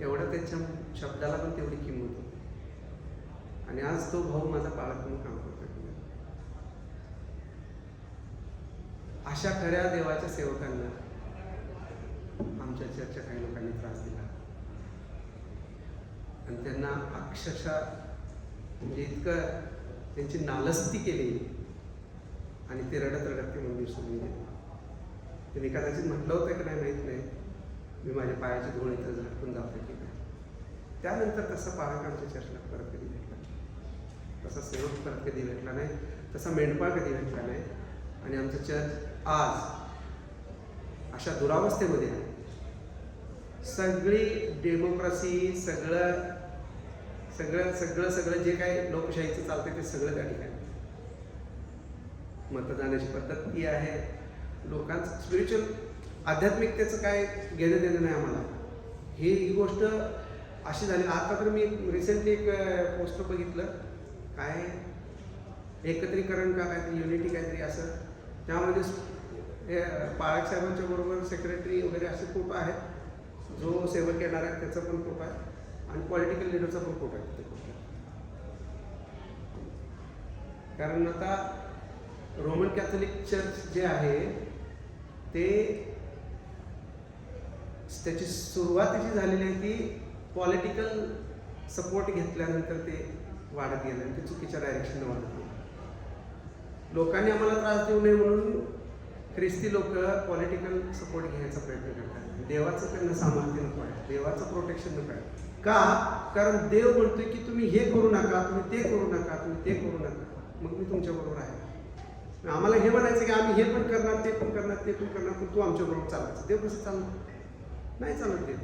एवढं त्यांच्या शब्दाला पण तेवढी किंमत होती. आणि आज तो भाऊ माझा पालक म्हणून काम करतो. अशा खऱ्या देवाच्या सेवकांना आमच्या चर्चच्या काही लोकांनी त्रास दिला आणि त्यांना अक्षरशः म्हणजे इतकं त्यांची नालस्ती केली आणि ते रडत रडत ते मंदिर सोडून गेले. त्यांनी कदाचित म्हटलं होतं की नाही माहीत नाही, मी माझ्या पायाची धूळ इथं झटकून जातो की नाही. त्यानंतर तसा पालक आमच्या चर्चला परत कधी भेटला नाही, तसा सेवक परत कधी भेटला नाही, तसा मेंढपाळ कधी भेटला नाही. आणि आमचं चर्च आज अशा दुरावस्थेमध्ये आहे. सगळी डेमोक्रेसी सगळं सगळं सगळं सगळं जे काही लोकशाहीचं चालतं ते सगळं त्या ठिकाणी. मतदानाची पद्धत ती आहे. लोकांचं स्पिरिच्युअल आध्यात्मिकतेचं काय घेणं देणं नाही आम्हाला. ही गोष्ट अशी झाली. आता तर मी रिसेंटली एक पोस्ट बघितलं, काय एकत्रीकरण का काहीतरी युनिटी काहीतरी असं, त्यामध्ये हे पाळक साहेबांच्या बरोबर सेक्रेटरी वगैरे असे फोटो आहेत. जो सेवक येणार आहे त्याचा पण फोटो आहे आणि पॉलिटिकल लिडरचा पण फोटो आहे. कारण आता रोमन कॅथोलिक चर्च जे आहे ते त्याची सुरुवातीची झालेली आहे ती पॉलिटिकल सपोर्ट घेतल्यानंतर ते वाढत गेलं आणि ते चुकीच्या डायरेक्शनने वाढत गेलं. लोकांनी आम्हाला त्रास देऊ नये म्हणून ख्रिस्ती लोक पॉलिटिकल सपोर्ट घ्यायचा प्रयत्न करतात. देवाचं त्यांना सामर्थ्य नको आहे, देवाचं प्रोटेक्शन नको आहे. का? कारण देव म्हणतोय की तुम्ही हे करू नका, तुम्ही ते करू नका, तुम्ही ते करू नका, मग मी तुमच्याबरोबर आहे. आम्हाला हे म्हणायचं की आम्ही हे पण करणार, ते पण करणार, ते पण करणार, पण तू आमच्याबरोबर चालायचं. देव कसं चालणार? नाही चालत देव.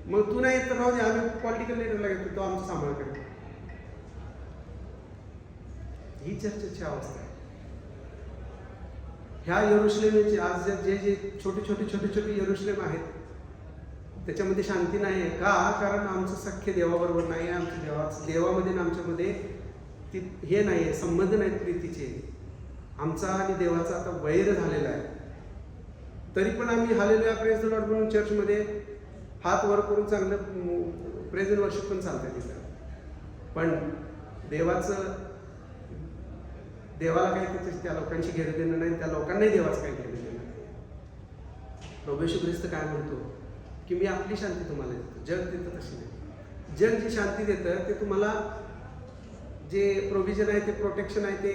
मग तू नाही तर राहू दे, आम्ही पॉलिटिकल लीडरला घेतो, तो आमचा सांभाळ करेल. ही चर्चेची अवस्था आहे. ह्या यरुशलेमचे आज जे जे छोटे छोटे यरुशलेम आहेत त्याच्यामध्ये शांती नाही आहे का? कारण आमचं सख्य देवाबरोबर नाही आहे, आमच्या देवामध्ये आणि आमच्यामध्ये ती हे नाही आहे, संबंध नाहीत प्रीतीचे. आमचा आणि देवाचा आता वैर झालेला आहे. तरी पण आम्ही हालेलुया प्रेज द लॉर्ड म्हणून चर्चमध्ये हात वर करून चांगलं प्रेज अँड वर्शिप पण चालतंय तिथं. पण देवाला काही त्या लोकांशी घेणं देणं नाही, त्या लोकांनाही देवाचं काही घेणं देणं नाही. प्रभू येशू ख्रिस्त काय म्हणतो की मी आपली शांती तुम्हाला देतो, जग देतं तशी नाही. जग जी शांती देतं ते तुम्हाला जे प्रोव्हिजन आहे, ते प्रोटेक्शन आहे, ते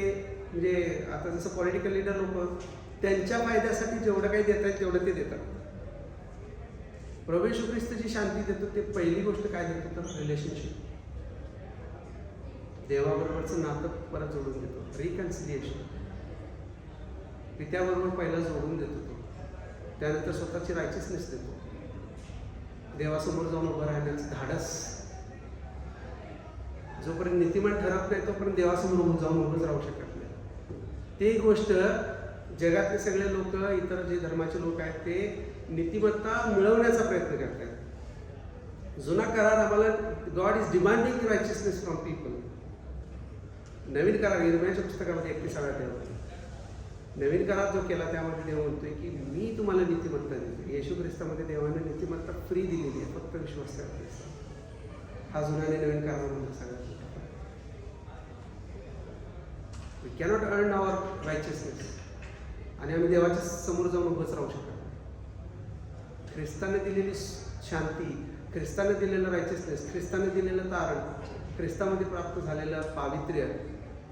म्हणजे आता जसं पॉलिटिकल लीडर लोक त्यांच्या फायद्यासाठी जेवढं काही देत आहेत तेवढं ते देतात. प्रभू येशू ख्रिस्त जी शांती देतो ते पहिली गोष्ट काय देतो तर रिलेशनशिप, देवाबरोबरचं नातं परत जोडून देतो, रिकन्सिलिएशन. पित्याबरोबर पहिला जोडून देतो तो, त्यानंतर स्वतःची रायचियसनेस देतो, देवासमोर जाऊन उभं राहण्याचं धाडस. जोपर्यंत नीतिमान ठरत नाही तोपर्यंत देवासमोर जाऊन उभंच राहू शकत नाही. ती गोष्ट जगातले सगळे लोक, इतर जे धर्माचे लोक आहेत ते नीतिमत्ता मिळवण्याचा प्रयत्न करतात. जुना करार आम्हाला God is demanding righteousness from people. नवीन करार यिर्मयाच्या पुस्तकामध्ये 31व्या अध्यायामध्ये नवीन करार जो केला त्यामध्ये देव म्हणतोय की मी तुम्हाला नीतिमत्ता देतो. येशू ख्रिस्तामध्ये देवाने नीतिमत्ता फ्री दिलेली आहे, फक्त विश्वास करायचा. हा जुना आणि नवीन करारामध्ये सगळ्यात मोठा. वी कॅनॉट अर्न आवर रायचियसनेस आणि आम्ही देवाच्या समोर जाऊन उभंच राहू शकत नाही. ख्रिस्ताने दिलेली शांती, ख्रिस्ताने दिलेलं रायचियसनेस, ख्रिस्ताने दिलेलं तारण, ख्रिस्तामध्ये प्राप्त झालेलं पावित्र्य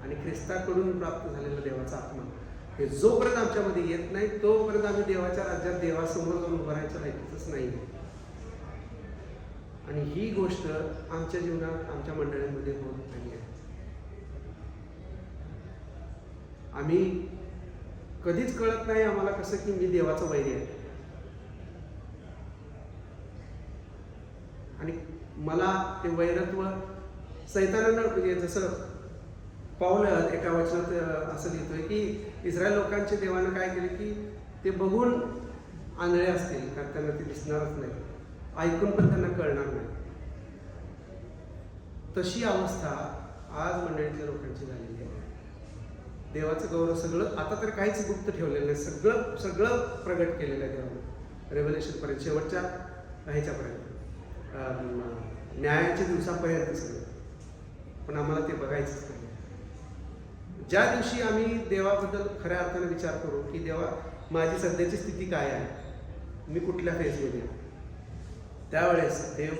आणि ख्रिस्ताकडून प्राप्त झालेला देवाचा आत्मा, हे जोपर्यंत आमच्यामध्ये येत नाही तोपर्यंत आम्ही देवाच्या राज्यात देवासमोर जाऊन उभं राहायच्या लायकीच नाही. आणि ही गोष्ट आमच्या जीवनात, आमच्या मंडळींमध्ये होत नाही आहे. आम्ही कधीच कळत नाही आम्हाला कसं की मी देवाचं वैरी आहे आणि मला ते वैरत्व सैतानानं, म्हणजे जसं पाऊल एका वचनात असं लिहितोय की इस्रायल लोकांच्या देवानं काय केले की ते बघून आंधळे असतील, कारण त्यांना ते दिसणारच नाही, ऐकून पण त्यांना कळणार नाही. तशी अवस्था आज मंडळीतल्या लोकांची झालेली आहे. देवाचं गौरव सगळं आता तर काहीच गुप्त ठेवलेलं नाही, सगळं प्रगट केलेलं आहे देवानं रेव्हलेशनपर्यंत, शेवटच्या ह्याच्यापर्यंत, न्यायाच्या दिवसापर्यंत सगळं. पण आम्हाला ते बघायचंच नाही. ज्या दिवशी आम्ही देवाबद्दल खऱ्या अर्थाने विचार करू की देवा माझी सध्याची स्थिती काय आहे, मी कुठल्या फेजमध्ये, त्यावेळेस देव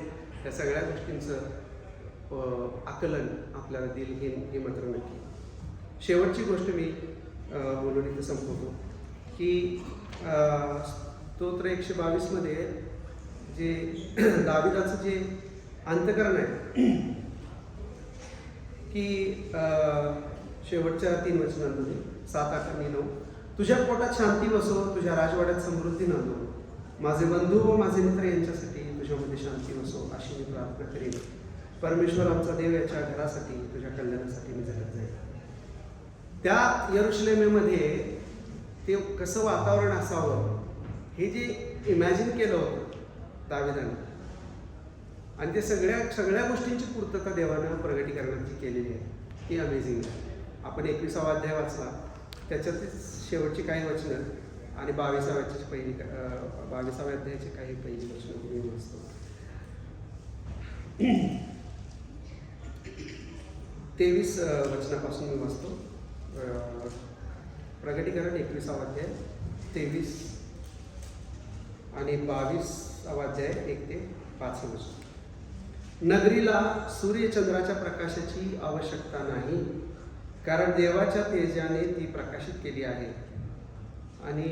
या सगळ्या गोष्टींचं आकलन आपल्याला देईल हे मात्र नक्की. शेवटची गोष्ट मी बोलून इथं संपवतो की स्तोत्र 122 मध्ये जे दाविदाचं जे अंतकरण आहे की शेवटच्या 3 वचनांमध्ये 7, 8 आणि 9, तुझ्या पोटात शांती बसो, तुझ्या राजवाड्यात समृद्धी नांदो, माझे बंधू व माझे मित्र यांच्यासाठी तुझ्यामध्ये शांती बसो, अशी मी प्रार्थना करेन. परमेश्वर आमचा देव याच्या घरासाठी, तुझ्या कल्याणासाठी मी झटत जाईल. त्या यरुशलेमेमध्ये ते कसं वातावरण असावं हे जे इमॅजिन केलं होतं दाविदाने, आणि ते सगळ्या गोष्टींची पूर्तता देवानं प्रगटीकरणाची केलेली आहे, ती अमेझिंग आहे. आपण 21वा अध्याय वाचला, त्याच्यातच शेवटची काही वचनं आणि 22व्या अध्यायाची काही पहिली वचनं मी वाचतो. 23 वचनापासून मी वाचतो. प्रगटीकरण 21वा अध्याय 23 आणि 22वा अध्याय 1 ते 5 वचन. नगरीला सूर्यचंद्राच्या प्रकाशाची आवश्यकता नाही, कारण देवाच्या तेजाने ती प्रकाशित केली आहे आणि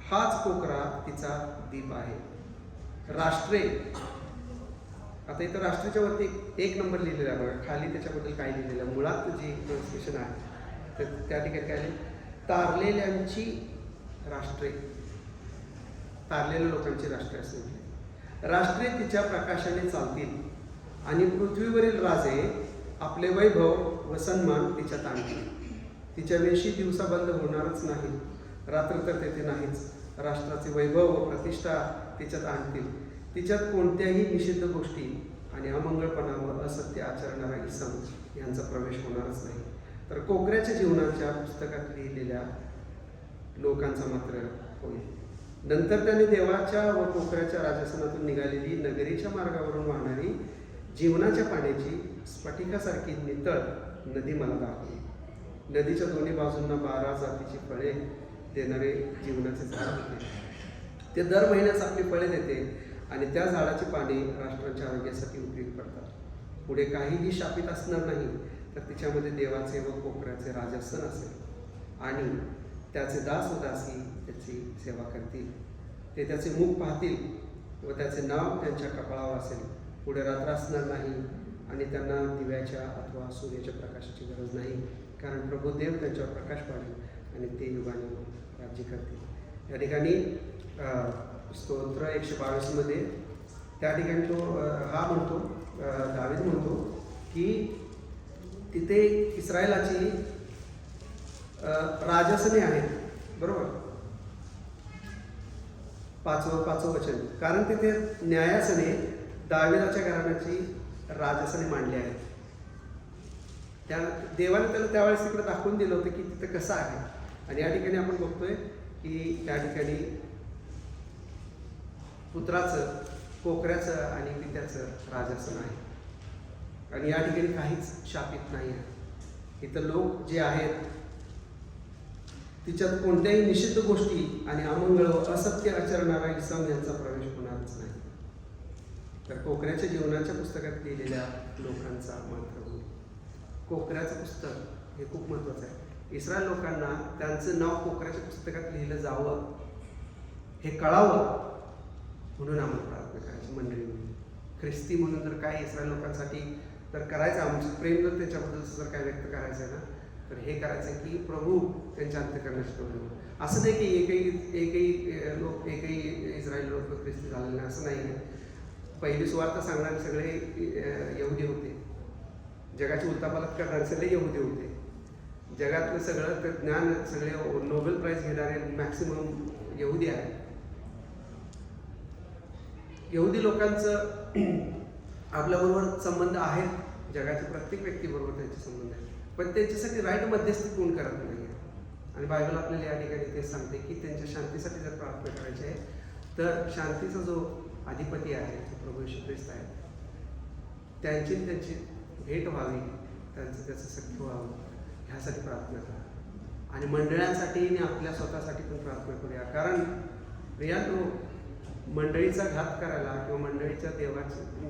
हाच पोकरा तिचा दीप आहे. राष्ट्रे, आता इथं राष्ट्राच्या वरती 1 नंबर लिहिलेला आहे बघा, खाली त्याच्याबद्दल काय लिहिलेलं आहे, मुळात जी ट्रान्सलेशन आहे तर त्या ठिकाणी काय तारलेल्यांची राष्ट्रे, तारलेल्या लोकांची राष्ट्रे असे म्हटले. राष्ट्रे तिच्या प्रकाशाने चालतील आणि पृथ्वीवरील राजे आपले वैभव व सन्मान तिच्यात आणतील. तिच्या वेशी दिवसा बंद होणारच नाही, रात्र तर तेथे नाहीच. राष्ट्राचे वैभव व प्रतिष्ठा तिच्यात आणतील. तिच्यात कोणत्याही निषिद्ध गोष्टी आणि अमंगळपणा व असत्य आचरणारा इसम यांचा प्रवेश होणारच नाही. तर कोकऱ्याच्या जीवनाच्या पुस्तकात लिहिलेल्या लोकांचा मात्र होईल. नंतर त्याने देवाच्या व कोकऱ्याच्या राजस्थानातून निघालेली नगरीच्या मार्गावरून वाहणारी जीवनाच्या पाण्याची स्फटिकासारखी नितळ नदी मला दाखवली. नदीच्या दोन्ही बाजूंना 12 जातीची फळे देणारे जीवनाचे झाड होते. ते दर महिन्यास आपली फळे देते आणि त्या झाडाची पाने राष्ट्रांच्या आरोग्यासाठी उपयुक्त पडतात. पुढे काहीही शापित असणार नाही, तर तिच्यामध्ये देवाचे व कोकऱ्याचे राजस्थान असेल आणि त्याचे दास व दासी त्याची सेवा करतील. ते त्याचे मुख पाहतील व त्याचे नाव त्यांच्या कपाळावर असेल. पुढे रात्र असणार नाही आणि त्यांना दिव्याच्या अथवा सूर्याच्या प्रकाशाची गरज नाही, कारण प्रभू देव त्यांच्यावर प्रकाश पाडेल आणि ते युगाने राज्य करतील. या ठिकाणी स्तोत्र 122 मध्ये त्या ठिकाणी तो हा म्हणतो, दावीद म्हणतो की तिथे इस्रायलाची राजसने आहेत, बरोबर, 5वं वचन, कारण तिथे न्यायासने दाविदाच्या घराण्याची राजसने मांडली आहेत. त्या देवाने त्याला त्यावेळेस तिकडे दाखवून दिलं होतं की तिथे कसं आहे. आणि या ठिकाणी आपण बघतोय की त्या ठिकाणी पुत्राचं, कोकऱ्याचं आणि पित्याचं राजसन आहे. आणि या ठिकाणी काहीच शापित नाही आहे. इथं लोक जे आहेत तिच्यात कोणत्याही निषिद्ध गोष्टी आणि अमंगळ व असत्य आचरणारा इसम यांचा प्रवेश होणारच नाही. तर कोकऱ्याच्या जीवनाच्या पुस्तकात लिहिलेल्या लोकांचा मात्र होईल. कोकऱ्याचं पुस्तक हे खूप महत्त्वाचं आहे. इस्रायल लोकांना त्यांचं नाव कोकऱ्याच्या पुस्तकात लिहिलं जावं, हे कळावं म्हणून आम्हाला प्रार्थना करायची मंडळी म्हणून. ख्रिस्ती म्हणून जर काय इस्रायल लोकांसाठी तर करायचं, आमचं प्रेम जर त्याच्याबद्दल जर काय व्यक्त करायचं आहे ना, तर हे करायचं की प्रभू त्यांच्या अंतःकरणाची तोडून. असं नाही की एकही इस्रायल लोक ख्रिस्ती झालेले नाही, असं नाही आहे. पहिली सुवार्ता सांगणारे सगळे यहुदी होते. जगाची उलथापालथ करणारे सगळे यहुदी होते. जगातलं सगळं ज्ञान, सगळे नोबेल प्राइज घेणारे मॅक्सिमम यहुदी आहेत. यहुदी लोकांचं आपल्याबरोबर संबंध आहेत, जगाच्या प्रत्येक व्यक्तीबरोबर त्यांचे संबंध आहेत, पण त्यांच्यासाठी राईट मध्यस्थी कोण करत नाही आहे. आणि बायबल आपल्याला या ठिकाणी तेच सांगते की त्यांच्या शांतीसाठी जर प्रार्थना करायची आहे, तर शांतीचा जो अधिपती आहे, जो प्रभू येशू ख्रिस्त आहे, त्यांची भेट व्हावी, त्याचं सख्य व्हावं, ह्यासाठी प्रार्थना करा. आणि मंडळांसाठी आणि आपल्या स्वतःसाठी पण प्रार्थना करूया. कारण प्रियांनो, मंडळीचा घात करायला किंवा मंडळीच्या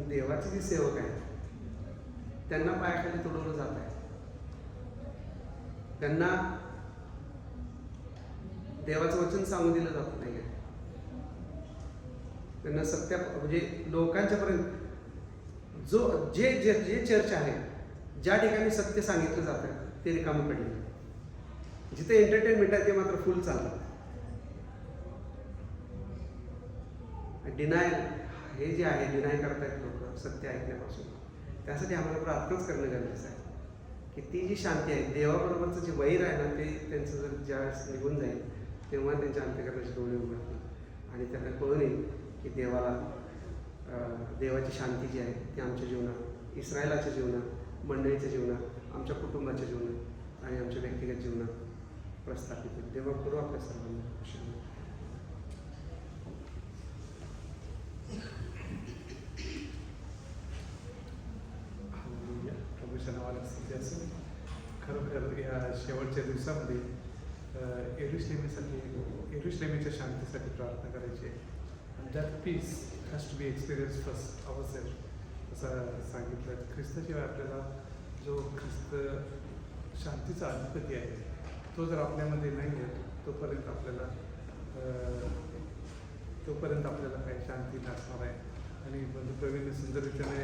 देवाचे जे सेवक आहेत त्यांना पायाखाली तुडवलं जात आहे. त्यांना देवाचं वचन सांगू दिलं जात नाही आहे. त्यांना सत्य म्हणजे लोकांच्या पर्यंत जे चर्च आहे, ज्या ठिकाणी सत्य सांगितलं जातं ते रिकामं पडले. जिथे एंटरटेनमेंट आहे ते मात्र फुल चालतात. डिनाय हे जे आहे, डिनाय करतायत लोक सत्य ऐकण्यापासून. त्यासाठी आम्हाला प्रार्थनाच करणं गरजेचं आहे की ती जी शांती आहे, देवाबरोबरचं जे वैर आहे ना, ते त्यांचं जर ज्यावेळेस निघून जाईल तेव्हा त्यांच्या अंतःकरणाचे डोळे उघडतील आणि त्यांना कळून येईल की देवाची शांती जी आहे ती आमच्या जीवनात, इस्रायलाच्या जीवनात, मंडळीच्या जीवनात, आमच्या कुटुंबाच्या जीवनात आणि आमच्या व्यक्तिगत जीवनात प्रस्थापित होईल. तेव्हा करू आपल्या सर्वांना. खरोखर या शेवटच्या दिवसामध्ये एरुशलेमीच्या शांतीसाठी प्रार्थना करायची आहे. आणि that peace has to be experience first our self, असं सांगितलं. ख्रिस्ताशिवाय आपल्याला जो ख्रिस्त शांतीचा अधिपती आहे तो जर आपल्यामध्ये नाही आहे, तोपर्यंत आपल्याला काही शांती नसणार आहे. आणि बंधू प्रवीण सुंदररीतीने